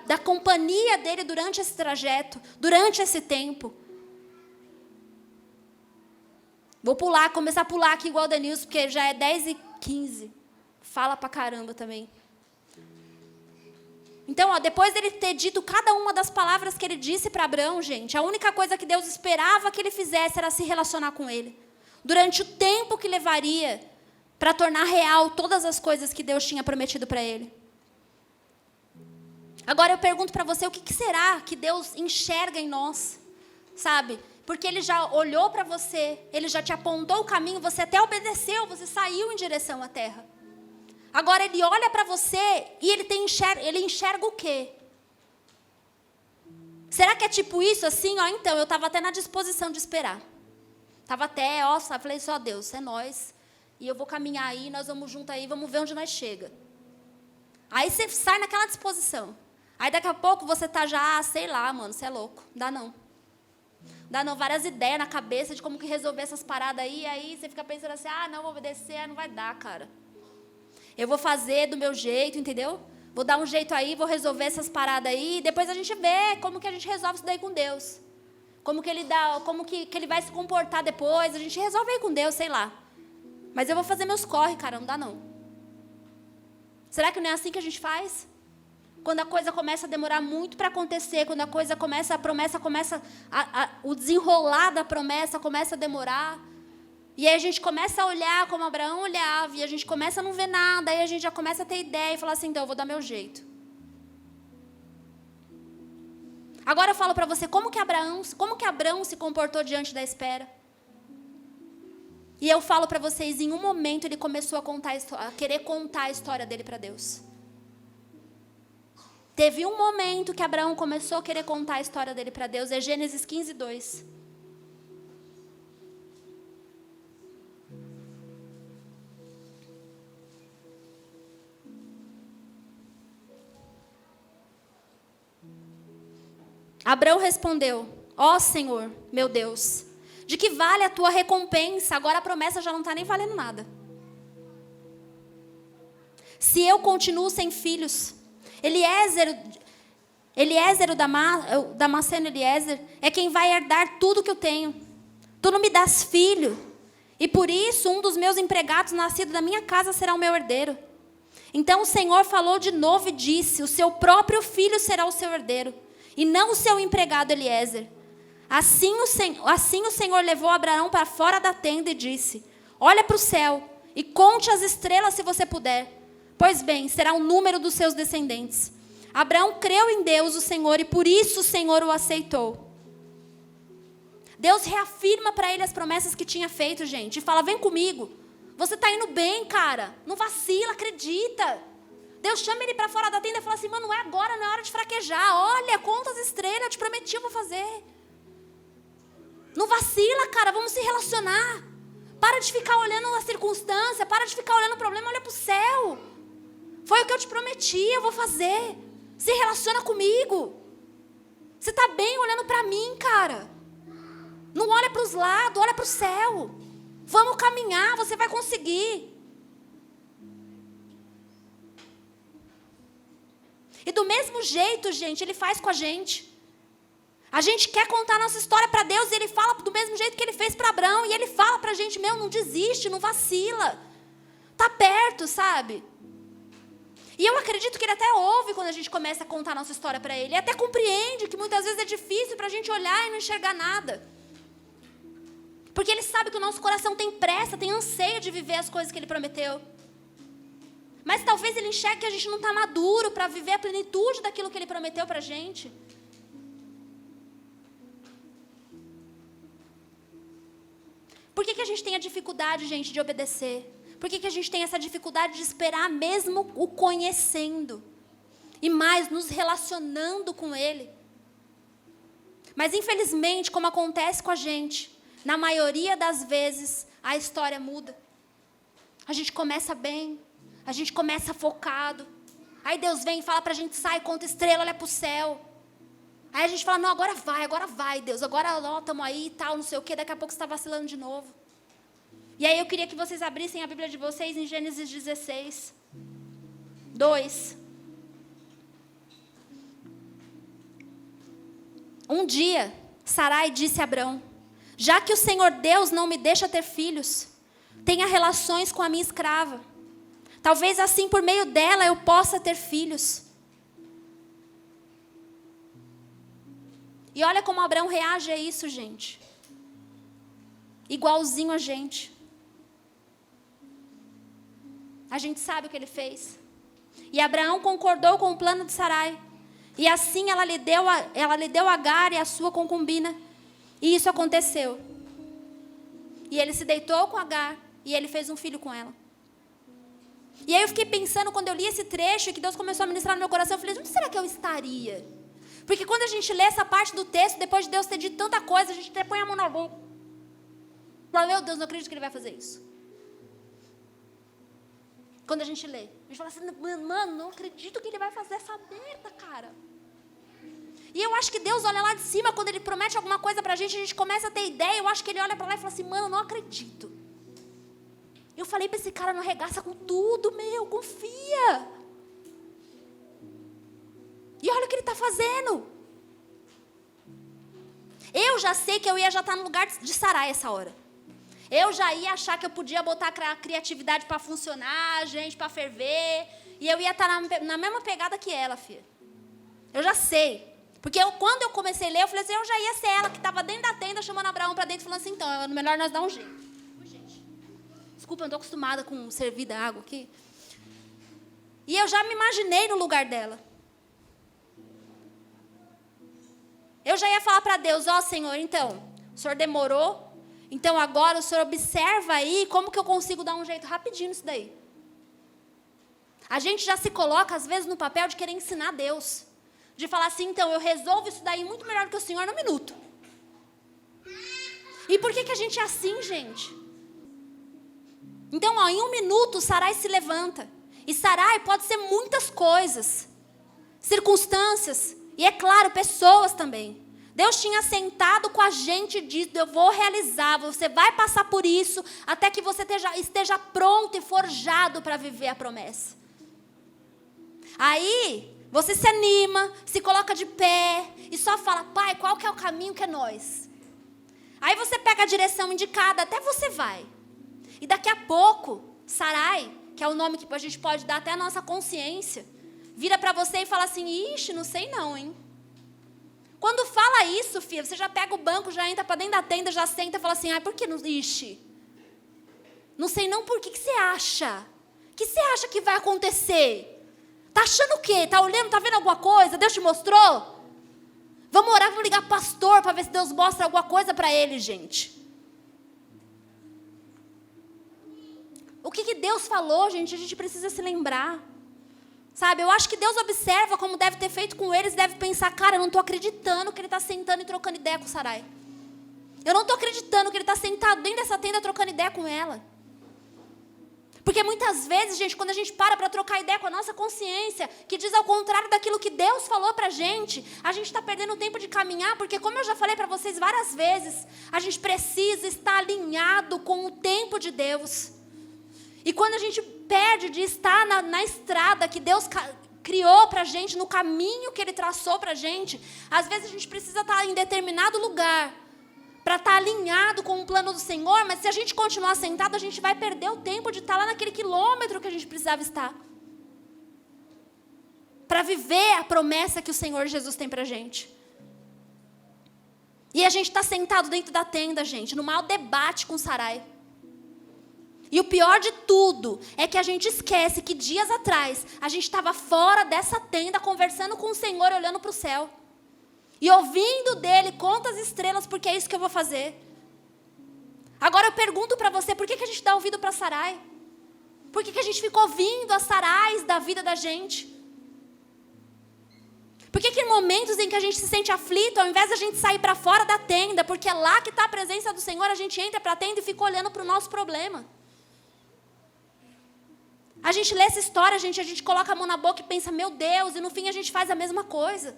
da companhia dEle durante esse trajeto, durante esse tempo. Vou começar a pular aqui igual o Denilson, porque já é 10h15. Fala pra caramba também. Então, depois dele ter dito cada uma das palavras que ele disse para Abraão, gente, a única coisa que Deus esperava que ele fizesse era se relacionar com ele. Durante o tempo que levaria para tornar real todas as coisas que Deus tinha prometido para ele. Agora eu pergunto para você, o que será que Deus enxerga em nós? Sabe? Porque Ele já olhou para você, Ele já te apontou o caminho, você até obedeceu, você saiu em direção à terra. Agora Ele olha para você e Ele enxerga o quê? Será que é tipo isso, assim? Então, eu estava até na disposição de esperar. Estava até, falei só, Deus, é nós. E eu vou caminhar aí, nós vamos junto aí, vamos ver onde nós chega. Aí você sai naquela disposição. Aí daqui a pouco você tá já, sei lá, mano, você é louco. Dá não. Várias ideias na cabeça de como que resolver essas paradas aí. Aí você fica pensando assim, não, vou obedecer, não vai dar, cara. Eu vou fazer do meu jeito, entendeu? Vou dar um jeito aí, vou resolver essas paradas aí. E depois a gente vê como que a gente resolve isso daí com Deus. Como que ele vai se comportar depois. A gente resolve aí com Deus, sei lá. Mas eu vou fazer meus corre, cara, não dá não. Será que não é assim que a gente faz? Quando a coisa começa a demorar muito para acontecer, quando a promessa começa, o desenrolar da promessa começa a demorar. E aí a gente começa a olhar como Abraão olhava, e a gente começa a não ver nada, aí a gente já começa a ter ideia e falar assim, então eu vou dar meu jeito. Agora eu falo para você, como que Abraão se comportou diante da espera? E eu falo para vocês, em um momento ele começou a querer contar a história dele para Deus. Teve um momento que Abraão começou a querer contar a história dele para Deus, é Gênesis 15, 2. Abraão respondeu, ó Senhor, meu Deus, de que vale a tua recompensa? Agora a promessa já não está nem valendo nada. Se eu continuo sem filhos, Eliezer, o Damasceno Eliezer, é quem vai herdar tudo que eu tenho. Tu não me dás filho, e por isso um dos meus empregados nascido da minha casa será o meu herdeiro. Então o Senhor falou de novo e disse, o seu próprio filho será o seu herdeiro, e não o seu empregado Eliezer. Assim o Senhor levou Abraão para fora da tenda e disse, olha para o céu e conte as estrelas se você puder. Pois bem, será o número dos seus descendentes. Abraão creu em Deus, o Senhor, e por isso o Senhor o aceitou. Deus reafirma para ele as promessas que tinha feito, gente, e fala, vem comigo. Você está indo bem, cara. Não vacila, acredita. Deus chama ele para fora da tenda e fala assim, mano, não é agora, não é hora de fraquejar. Olha, conta as estrelas, eu te prometi, eu vou fazer. Não vacila, cara, vamos se relacionar. Para de ficar olhando a circunstância, para de ficar olhando o problema, olha para o céu. Foi o que eu te prometi, eu vou fazer. Se relaciona comigo. Você está bem olhando para mim, cara. Não olha para os lados, olha para o céu. Vamos caminhar, você vai conseguir. E do mesmo jeito, gente, ele faz com a gente. A gente quer contar a nossa história para Deus e ele fala do mesmo jeito que ele fez para Abraão. E ele fala para a gente, não desiste, não vacila. Está perto, sabe? E eu acredito que ele até ouve quando a gente começa a contar a nossa história para ele. Ele até compreende que muitas vezes é difícil para a gente olhar e não enxergar nada. Porque ele sabe que o nosso coração tem pressa, tem anseio de viver as coisas que ele prometeu. Mas talvez ele enxergue que a gente não está maduro para viver a plenitude daquilo que ele prometeu para a gente. Por que a gente tem a dificuldade, gente, de obedecer? Por que a gente tem essa dificuldade de esperar mesmo o conhecendo? E mais, nos relacionando com ele. Mas infelizmente, como acontece com a gente, na maioria das vezes, a história muda. A gente começa bem. A gente começa focado. Aí Deus vem e fala pra gente, sai, conta estrela, olha pro céu. Aí a gente fala, não, agora vai, Deus. Agora, ó, estamos aí e tal, não sei o quê. Daqui a pouco você está vacilando de novo. E aí eu queria que vocês abrissem a Bíblia de vocês em Gênesis 16, 2. Um dia, Sarai disse a Abrão, já que o Senhor Deus não me deixa ter filhos, tenha relações com a minha escrava. Talvez assim, por meio dela, eu possa ter filhos. E olha como Abraão reage a isso, gente. Igualzinho a gente. A gente sabe o que ele fez. E Abraão concordou com o plano de Sarai. E assim ela lhe deu Agar e a sua concubina. E isso aconteceu. E ele se deitou com Agar. E ele fez um filho com ela. E aí eu fiquei pensando, quando eu li esse trecho, que Deus começou a ministrar no meu coração, eu falei, onde será que eu estaria? Porque quando a gente lê essa parte do texto, depois de Deus ter dito tanta coisa, a gente até põe a mão na boca. Fala, meu Deus, não acredito que ele vai fazer isso. Quando a gente lê, a gente fala assim, mano, não acredito que ele vai fazer essa merda, cara. E eu acho que Deus olha lá de cima, quando ele promete alguma coisa pra gente, a gente começa a ter ideia, eu acho que ele olha pra lá e fala assim, mano, não acredito. Eu falei pra esse cara, não arregaça com tudo, meu, confia. E olha o que ele está fazendo. Eu já sei que eu ia já estar no lugar de Sarai essa hora. Eu já ia achar que eu podia botar a criatividade para funcionar, gente, para ferver. E eu ia estar na mesma pegada que ela, filha. Eu já sei. Porque quando eu comecei a ler, eu falei assim, eu já ia ser ela que estava dentro da tenda, chamando Abraão para dentro, falando assim, então, é melhor nós dar um jeito. Gente, desculpa, eu não estou acostumada com servir da água aqui. E eu já me imaginei no lugar dela. Eu já ia falar para Deus, ó Senhor, então, o Senhor demorou, então agora o Senhor observa aí como que eu consigo dar um jeito rapidinho nisso daí. A gente já se coloca, às vezes, no papel de querer ensinar a Deus. De falar assim, então, eu resolvo isso daí muito melhor do que o Senhor no minuto. E por que a gente é assim, gente? Então, ó, em 1 minuto, Sarai se levanta. E Sarai pode ser muitas coisas. Circunstâncias. E, é claro, pessoas também. Deus tinha sentado com a gente e dito, eu vou realizar, você vai passar por isso, até que você esteja pronto e forjado para viver a promessa. Aí, você se anima, se coloca de pé e só fala, pai, qual que é o caminho que é nós? Aí você pega a direção indicada, até você vai. E daqui a pouco, Sarai, que é o nome que a gente pode dar até a nossa consciência, vira para você e fala assim, ixi, não sei não, hein? Quando fala isso, filho, você já pega o banco, já entra para dentro da tenda, já senta e fala assim, ai, por que não, ixi? Não sei não por que você acha? O que você acha que vai acontecer? Tá achando o quê? Tá olhando, tá vendo alguma coisa? Deus te mostrou? Vamos orar, vamos ligar pro pastor para ver se Deus mostra alguma coisa para ele, gente. O que Deus falou, gente, a gente precisa se lembrar. Sabe, eu acho que Deus observa como deve ter feito com eles, deve pensar, cara, eu não estou acreditando que ele está sentando e trocando ideia com Sarai. Eu não estou acreditando que ele está sentado dentro dessa tenda trocando ideia com ela. Porque muitas vezes, gente, quando a gente para trocar ideia com a nossa consciência, que diz ao contrário daquilo que Deus falou pra gente, a gente está perdendo o tempo de caminhar, porque como eu já falei para vocês várias vezes, a gente precisa estar alinhado com o tempo de Deus. E quando a gente perde de estar na estrada que Deus criou pra gente, no caminho que Ele traçou pra gente, às vezes a gente precisa estar em determinado lugar, para estar alinhado com o plano do Senhor, mas se a gente continuar sentado, a gente vai perder o tempo de estar lá naquele quilômetro que a gente precisava estar. Para viver a promessa que o Senhor Jesus tem pra gente. E a gente está sentado dentro da tenda, gente, no maior debate com Sarai. E o pior de tudo é que a gente esquece que dias atrás a gente estava fora dessa tenda conversando com o Senhor, olhando para o céu. E ouvindo dele, conta as estrelas, porque é isso que eu vou fazer. Agora eu pergunto para você, por que a gente dá ouvido para Sarai? Por que a gente fica ouvindo as Sarais da vida da gente? Por que em momentos em que a gente se sente aflito, ao invés de a gente sair para fora da tenda, porque é lá que está a presença do Senhor, a gente entra para a tenda e fica olhando para o nosso problema? A gente lê essa história, a gente coloca a mão na boca e pensa, meu Deus, e no fim a gente faz a mesma coisa.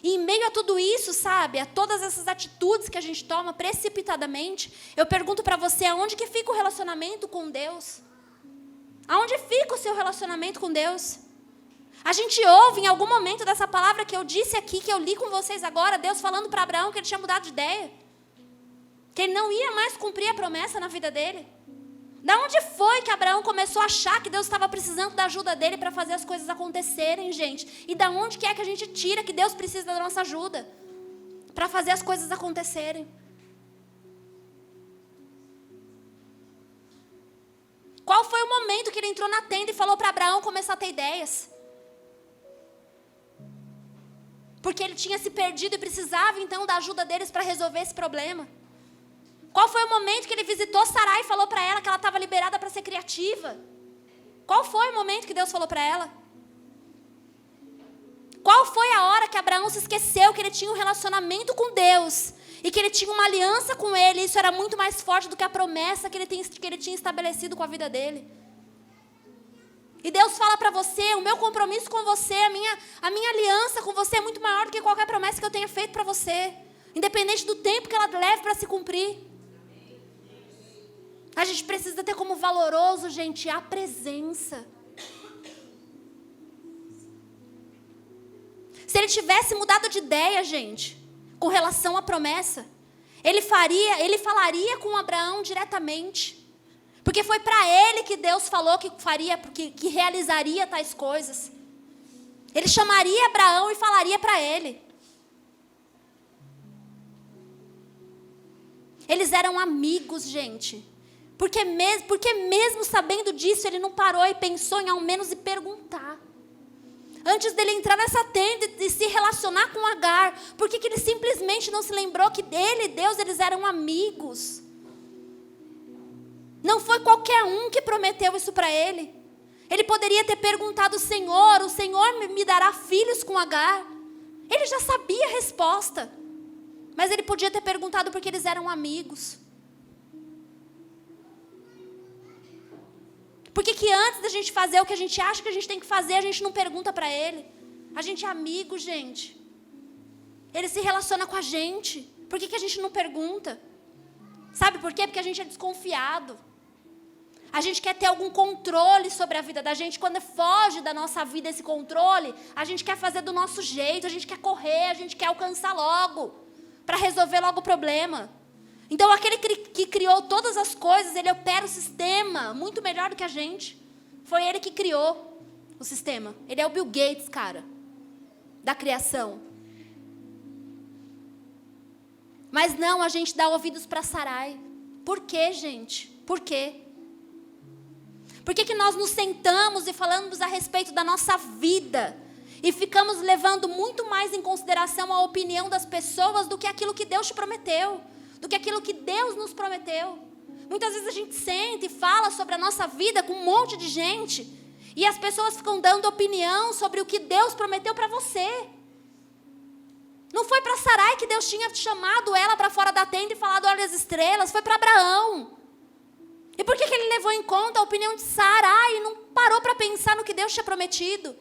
E em meio a tudo isso, sabe, a todas essas atitudes que a gente toma precipitadamente, eu pergunto para você, aonde que fica o relacionamento com Deus? Aonde fica o seu relacionamento com Deus? A gente ouve em algum momento dessa palavra que eu disse aqui, que eu li com vocês agora, Deus falando para Abraão que ele tinha mudado de ideia. Que ele não ia mais cumprir a promessa na vida dele. Da onde foi que Abraão começou a achar que Deus estava precisando da ajuda dele para fazer as coisas acontecerem, gente? E da onde que é que a gente tira que Deus precisa da nossa ajuda para fazer as coisas acontecerem? Qual foi o momento que ele entrou na tenda e falou para Abraão começar a ter ideias? Porque ele tinha se perdido e precisava então da ajuda deles para resolver esse problema. Qual foi o momento que ele visitou Sarai e falou para ela que ela estava liberada para ser criativa? Qual foi o momento que Deus falou para ela? Qual foi a hora que Abraão se esqueceu que ele tinha um relacionamento com Deus e que ele tinha uma aliança com Ele, e isso era muito mais forte do que a promessa que ele tinha estabelecido com a vida dele? E Deus fala para você, o meu compromisso com você, a minha aliança com você é muito maior do que qualquer promessa que eu tenha feito para você, independente do tempo que ela leve para se cumprir. A gente precisa ter como valoroso, gente, a presença. Se ele tivesse mudado de ideia, gente, com relação à promessa, ele falaria com Abraão diretamente. Porque foi para ele que Deus falou que faria, que realizaria tais coisas. Ele chamaria Abraão e falaria para ele. Eles eram amigos, gente. Porque mesmo sabendo disso, ele não parou e pensou em ao menos perguntar. Antes dele entrar nessa tenda e se relacionar com Agar, por que ele simplesmente não se lembrou que ele e Deus, eles eram amigos? Não foi qualquer um que prometeu isso para ele. Ele poderia ter perguntado o Senhor me dará filhos com Agar? Ele já sabia a resposta. Mas ele podia ter perguntado porque eles eram amigos. Por que antes da gente fazer o que a gente acha que a gente tem que fazer, a gente não pergunta para ele? A gente é amigo, gente. Ele se relaciona com a gente. Por que a gente não pergunta? Sabe por quê? Porque a gente é desconfiado. A gente quer ter algum controle sobre a vida da gente. Quando foge da nossa vida esse controle, a gente quer fazer do nosso jeito, a gente quer correr, a gente quer alcançar logo, para resolver logo o problema. Então, aquele que criou todas as coisas, ele opera o sistema muito melhor do que a gente. Foi ele que criou o sistema. Ele é o Bill Gates, cara, da criação. Mas não, a gente dá ouvidos para Sarai. Por quê, gente? Por quê? Por que nós nos sentamos e falamos a respeito da nossa vida e ficamos levando muito mais em consideração a opinião das pessoas do que aquilo que Deus te prometeu, do que aquilo que Deus nos prometeu? Muitas vezes a gente senta e fala sobre a nossa vida com um monte de gente e as pessoas ficam dando opinião sobre o que Deus prometeu para você. Não foi para Sarai que Deus tinha chamado ela para fora da tenda e falado, olha as estrelas, foi para Abraão. E por que ele levou em conta a opinião de Sarai e não parou para pensar no que Deus tinha prometido?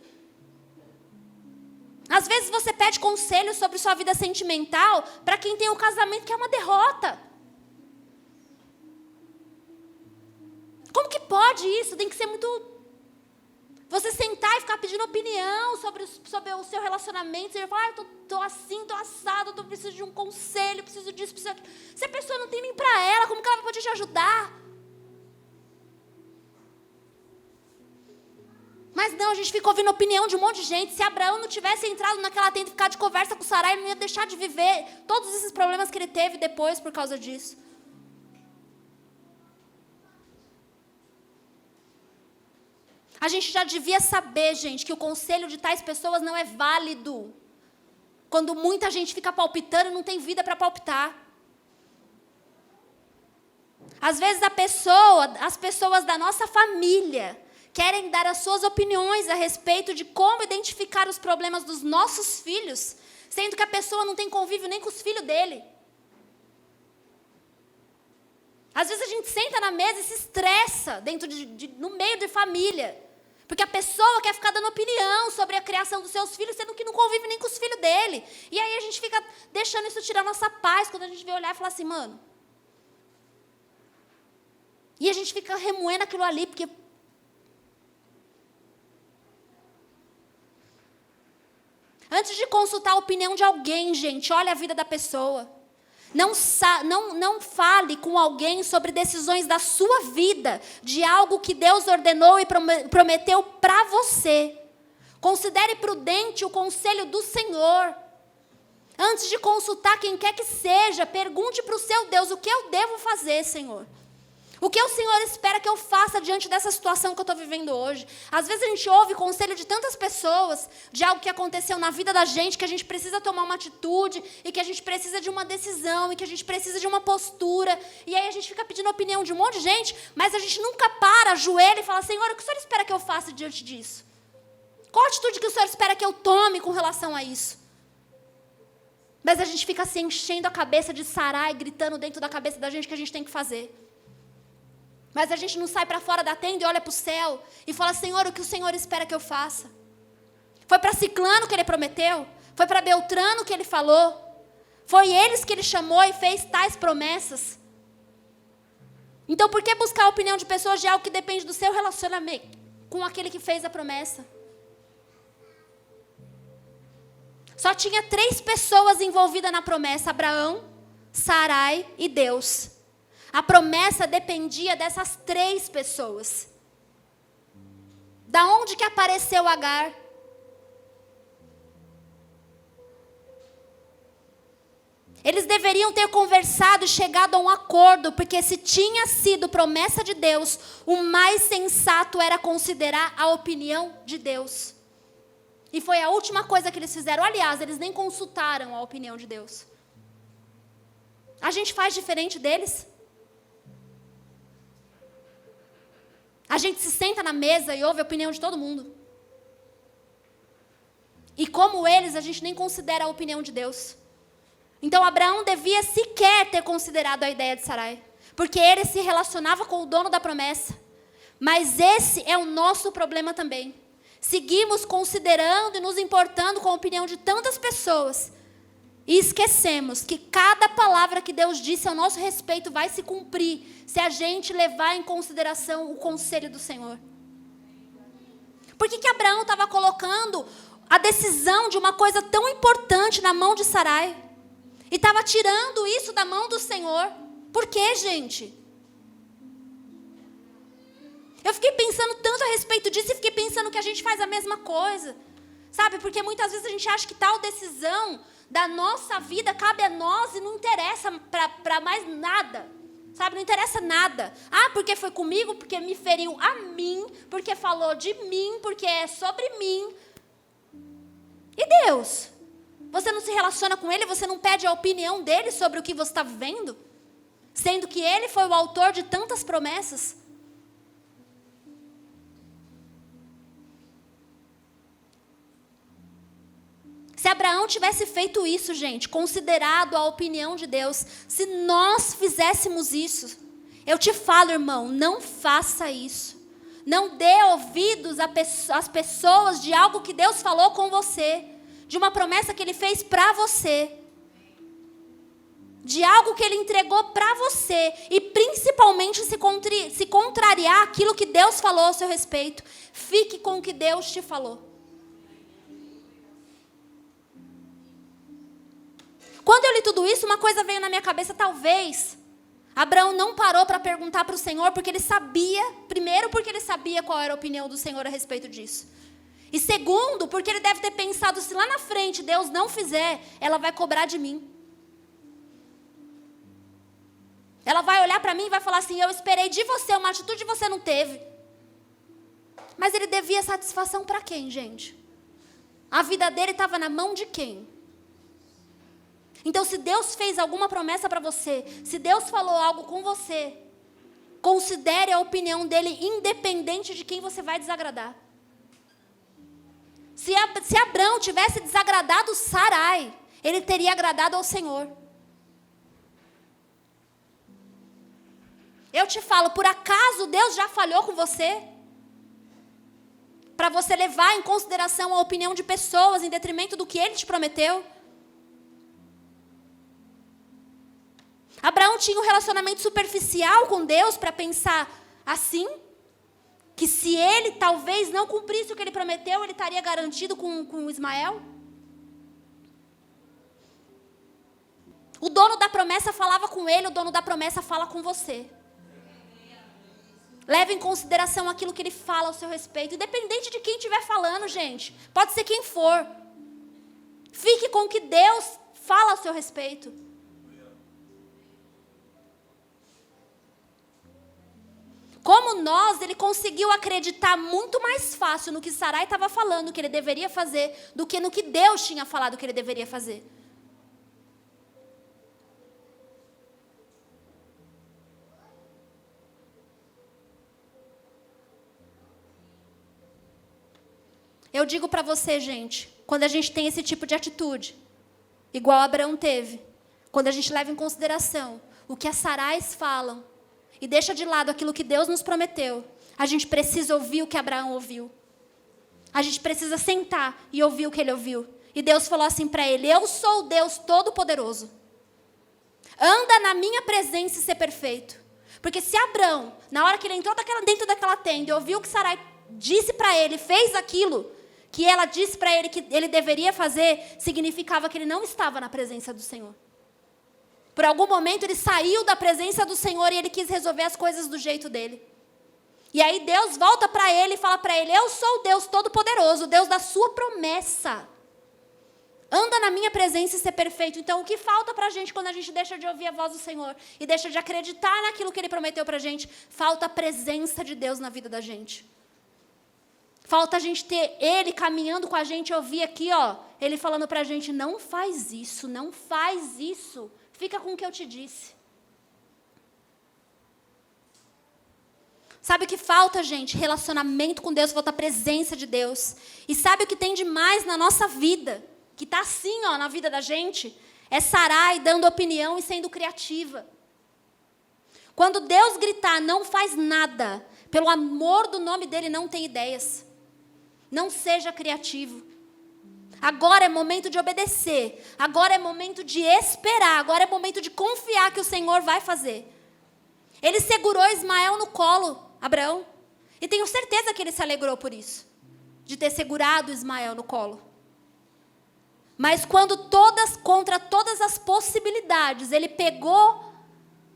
Às vezes você pede conselho sobre sua vida sentimental para quem tem um casamento que é uma derrota. Como que pode isso? Tem que ser muito... Você sentar e ficar pedindo opinião sobre o seu relacionamento. Você vai falar, eu tô assim, tô assado, eu preciso de um conselho, preciso disso, preciso daquilo. Se a pessoa não tem nem para ela, como que ela vai poder te ajudar? Mas não, a gente fica ouvindo a opinião de um monte de gente. Se Abraão não tivesse entrado naquela tenda e ficado de conversa com Sarai, ele não ia deixar de viver todos esses problemas que ele teve depois por causa disso. A gente já devia saber, gente, que o conselho de tais pessoas não é válido. Quando muita gente fica palpitando, não tem vida para palpitar. Às vezes as pessoas da nossa família querem dar as suas opiniões a respeito de como identificar os problemas dos nossos filhos, sendo que a pessoa não tem convívio nem com os filhos dele. Às vezes a gente senta na mesa e se estressa no meio de família, porque a pessoa quer ficar dando opinião sobre a criação dos seus filhos, sendo que não convive nem com os filhos dele. E aí a gente fica deixando isso tirar nossa paz, quando a gente vê olhar e falar assim, mano. E a gente fica remoendo aquilo ali, porque... Antes de consultar a opinião de alguém, gente, olha a vida da pessoa. Não fale com alguém sobre decisões da sua vida, de algo que Deus ordenou e prometeu para você. Considere prudente o conselho do Senhor. Antes de consultar quem quer que seja, pergunte para o seu Deus, o que eu devo fazer, Senhor? O que o Senhor espera que eu faça diante dessa situação que eu estou vivendo hoje? Às vezes a gente ouve conselho de tantas pessoas, de algo que aconteceu na vida da gente, que a gente precisa tomar uma atitude, e que a gente precisa de uma decisão, e que a gente precisa de uma postura. E aí a gente fica pedindo a opinião de um monte de gente, mas a gente nunca para, ajoelha e fala, Senhor, o que o Senhor espera que eu faça diante disso? Qual a atitude que o Senhor espera que eu tome com relação a isso? Mas a gente fica se enchendo a cabeça de Sarai, gritando dentro da cabeça da gente que a gente tem que fazer. Mas a gente não sai para fora da tenda e olha para o céu e fala, Senhor, o que o Senhor espera que eu faça? Foi para Ciclano que Ele prometeu? Foi para Beltrano que Ele falou? Foi eles que Ele chamou e fez tais promessas? Então, por que buscar a opinião de pessoas de algo que depende do seu relacionamento com aquele que fez a promessa? Só tinha 3 pessoas envolvidas na promessa, Abraão, Sarai e Deus. A promessa dependia dessas 3 pessoas. Da onde que apareceu Agar? Eles deveriam ter conversado e chegado a um acordo, porque se tinha sido promessa de Deus, o mais sensato era considerar a opinião de Deus. E foi a última coisa que eles fizeram. Aliás, eles nem consultaram a opinião de Deus. A gente faz diferente deles? A gente se senta na mesa e ouve a opinião de todo mundo. E como eles, a gente nem considera a opinião de Deus. Então, Abraão devia sequer ter considerado a ideia de Sarai, porque ele se relacionava com o dono da promessa. Mas esse é o nosso problema também. Seguimos considerando e nos importando com a opinião de tantas pessoas e esquecemos que cada palavra que Deus disse ao nosso respeito vai se cumprir se a gente levar em consideração o conselho do Senhor. Por que Abraão estava colocando a decisão de uma coisa tão importante na mão de Sarai? E estava tirando isso da mão do Senhor. Por quê, gente? Eu fiquei pensando tanto a respeito disso e fiquei pensando que a gente faz a mesma coisa. Sabe? Porque muitas vezes a gente acha que tal decisão da nossa vida cabe a nós e não interessa para mais nada. Sabe? Não interessa nada. Ah, porque foi comigo, porque me feriu a mim, porque falou de mim, porque é sobre mim. E Deus? Você não se relaciona com Ele, você não pede a opinião dEle sobre o que você está vivendo? Sendo que Ele foi o autor de tantas promessas. Se Abraão tivesse feito isso, gente, considerado a opinião de Deus, se nós fizéssemos isso, eu te falo, irmão, não faça isso. Não dê ouvidos às pessoas de algo que Deus falou com você. De uma promessa que Ele fez para você. De algo que Ele entregou para você. E principalmente se contrariar aquilo que Deus falou ao seu respeito. Fique com o que Deus te falou. Quando eu li tudo isso, uma coisa veio na minha cabeça. Talvez Abraão não parou para perguntar para o Senhor, porque ele sabia, primeiro porque ele sabia qual era a opinião do Senhor a respeito disso. E segundo, porque ele deve ter pensado, se lá na frente Deus não fizer, ela vai cobrar de mim. Ela vai olhar para mim e vai falar assim, eu esperei de você, uma atitude que você não teve. Mas ele devia satisfação para quem, gente? A vida dele estava na mão de quem? Então, se Deus fez alguma promessa para você, se Deus falou algo com você, considere a opinião dele independente de quem você vai desagradar. Se Abraão tivesse desagradado Sarai, ele teria agradado ao Senhor. Eu te falo, por acaso Deus já falhou com você? Para você levar em consideração a opinião de pessoas em detrimento do que Ele te prometeu? Abraão tinha um relacionamento superficial com Deus para pensar assim? Que se ele talvez não cumprisse o que ele prometeu, ele estaria garantido com Ismael? O dono da promessa falava com ele, o dono da promessa fala com você. Leve em consideração aquilo que ele fala ao seu respeito, independente de quem estiver falando, gente. Pode ser quem for. Fique com o que Deus fala ao seu respeito. Como nós, ele conseguiu acreditar muito mais fácil no que Sarai estava falando que ele deveria fazer, do que no que Deus tinha falado que ele deveria fazer. Eu digo para você, gente, quando a gente tem esse tipo de atitude, igual Abraão teve, quando a gente leva em consideração o que as Sarais falam, e deixa de lado aquilo que Deus nos prometeu, a gente precisa ouvir o que Abraão ouviu. A gente precisa sentar e ouvir o que ele ouviu. E Deus falou assim para ele, eu sou o Deus Todo-Poderoso. Anda na minha presença e ser perfeito. Porque se Abraão, na hora que ele entrou dentro daquela tenda e ouviu o que Sarai disse para ele, fez aquilo que ela disse para ele que ele deveria fazer, significava que ele não estava na presença do Senhor. Por algum momento ele saiu da presença do Senhor e ele quis resolver as coisas do jeito dele. E aí Deus volta para ele e fala para ele: eu sou o Deus Todo-Poderoso, o Deus da sua promessa. Anda na minha presença e ser perfeito. Então, o que falta para a gente quando a gente deixa de ouvir a voz do Senhor e deixa de acreditar naquilo que Ele prometeu para a gente? Falta a presença de Deus na vida da gente. Falta a gente ter Ele caminhando com a gente, ouvir aqui, ó, Ele falando para a gente: não faz isso, não faz isso. Fica com o que eu te disse. Sabe o que falta, gente? Relacionamento com Deus, falta a presença de Deus. E sabe o que tem de mais na nossa vida? Que está assim, ó, na vida da gente, é Sarai dando opinião e sendo criativa. Quando Deus gritar, não faz nada, pelo amor do nome dele, não tem ideias. Não seja criativo. Agora é momento de obedecer. Agora é momento de esperar. Agora é momento de confiar que o Senhor vai fazer. Ele segurou Ismael no colo, Abraão. E tenho certeza que ele se alegrou por isso, de ter segurado Ismael no colo. Mas quando contra todas as possibilidades, ele pegou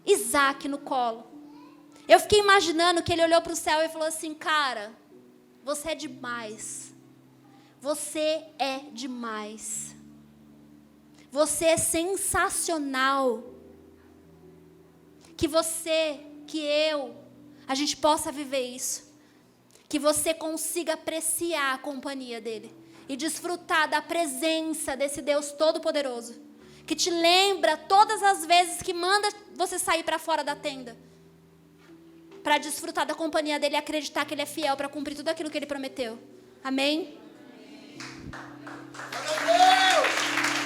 Isaac no colo. Eu fiquei imaginando que ele olhou para o céu e falou assim: cara, você é demais. Você é demais. Você é sensacional. Que você, que eu, a gente possa viver isso. Que você consiga apreciar a companhia dele. E desfrutar da presença desse Deus Todo-Poderoso, que te lembra todas as vezes que manda você sair para fora da tenda, para desfrutar da companhia dele e acreditar que ele é fiel para cumprir tudo aquilo que ele prometeu. Amém?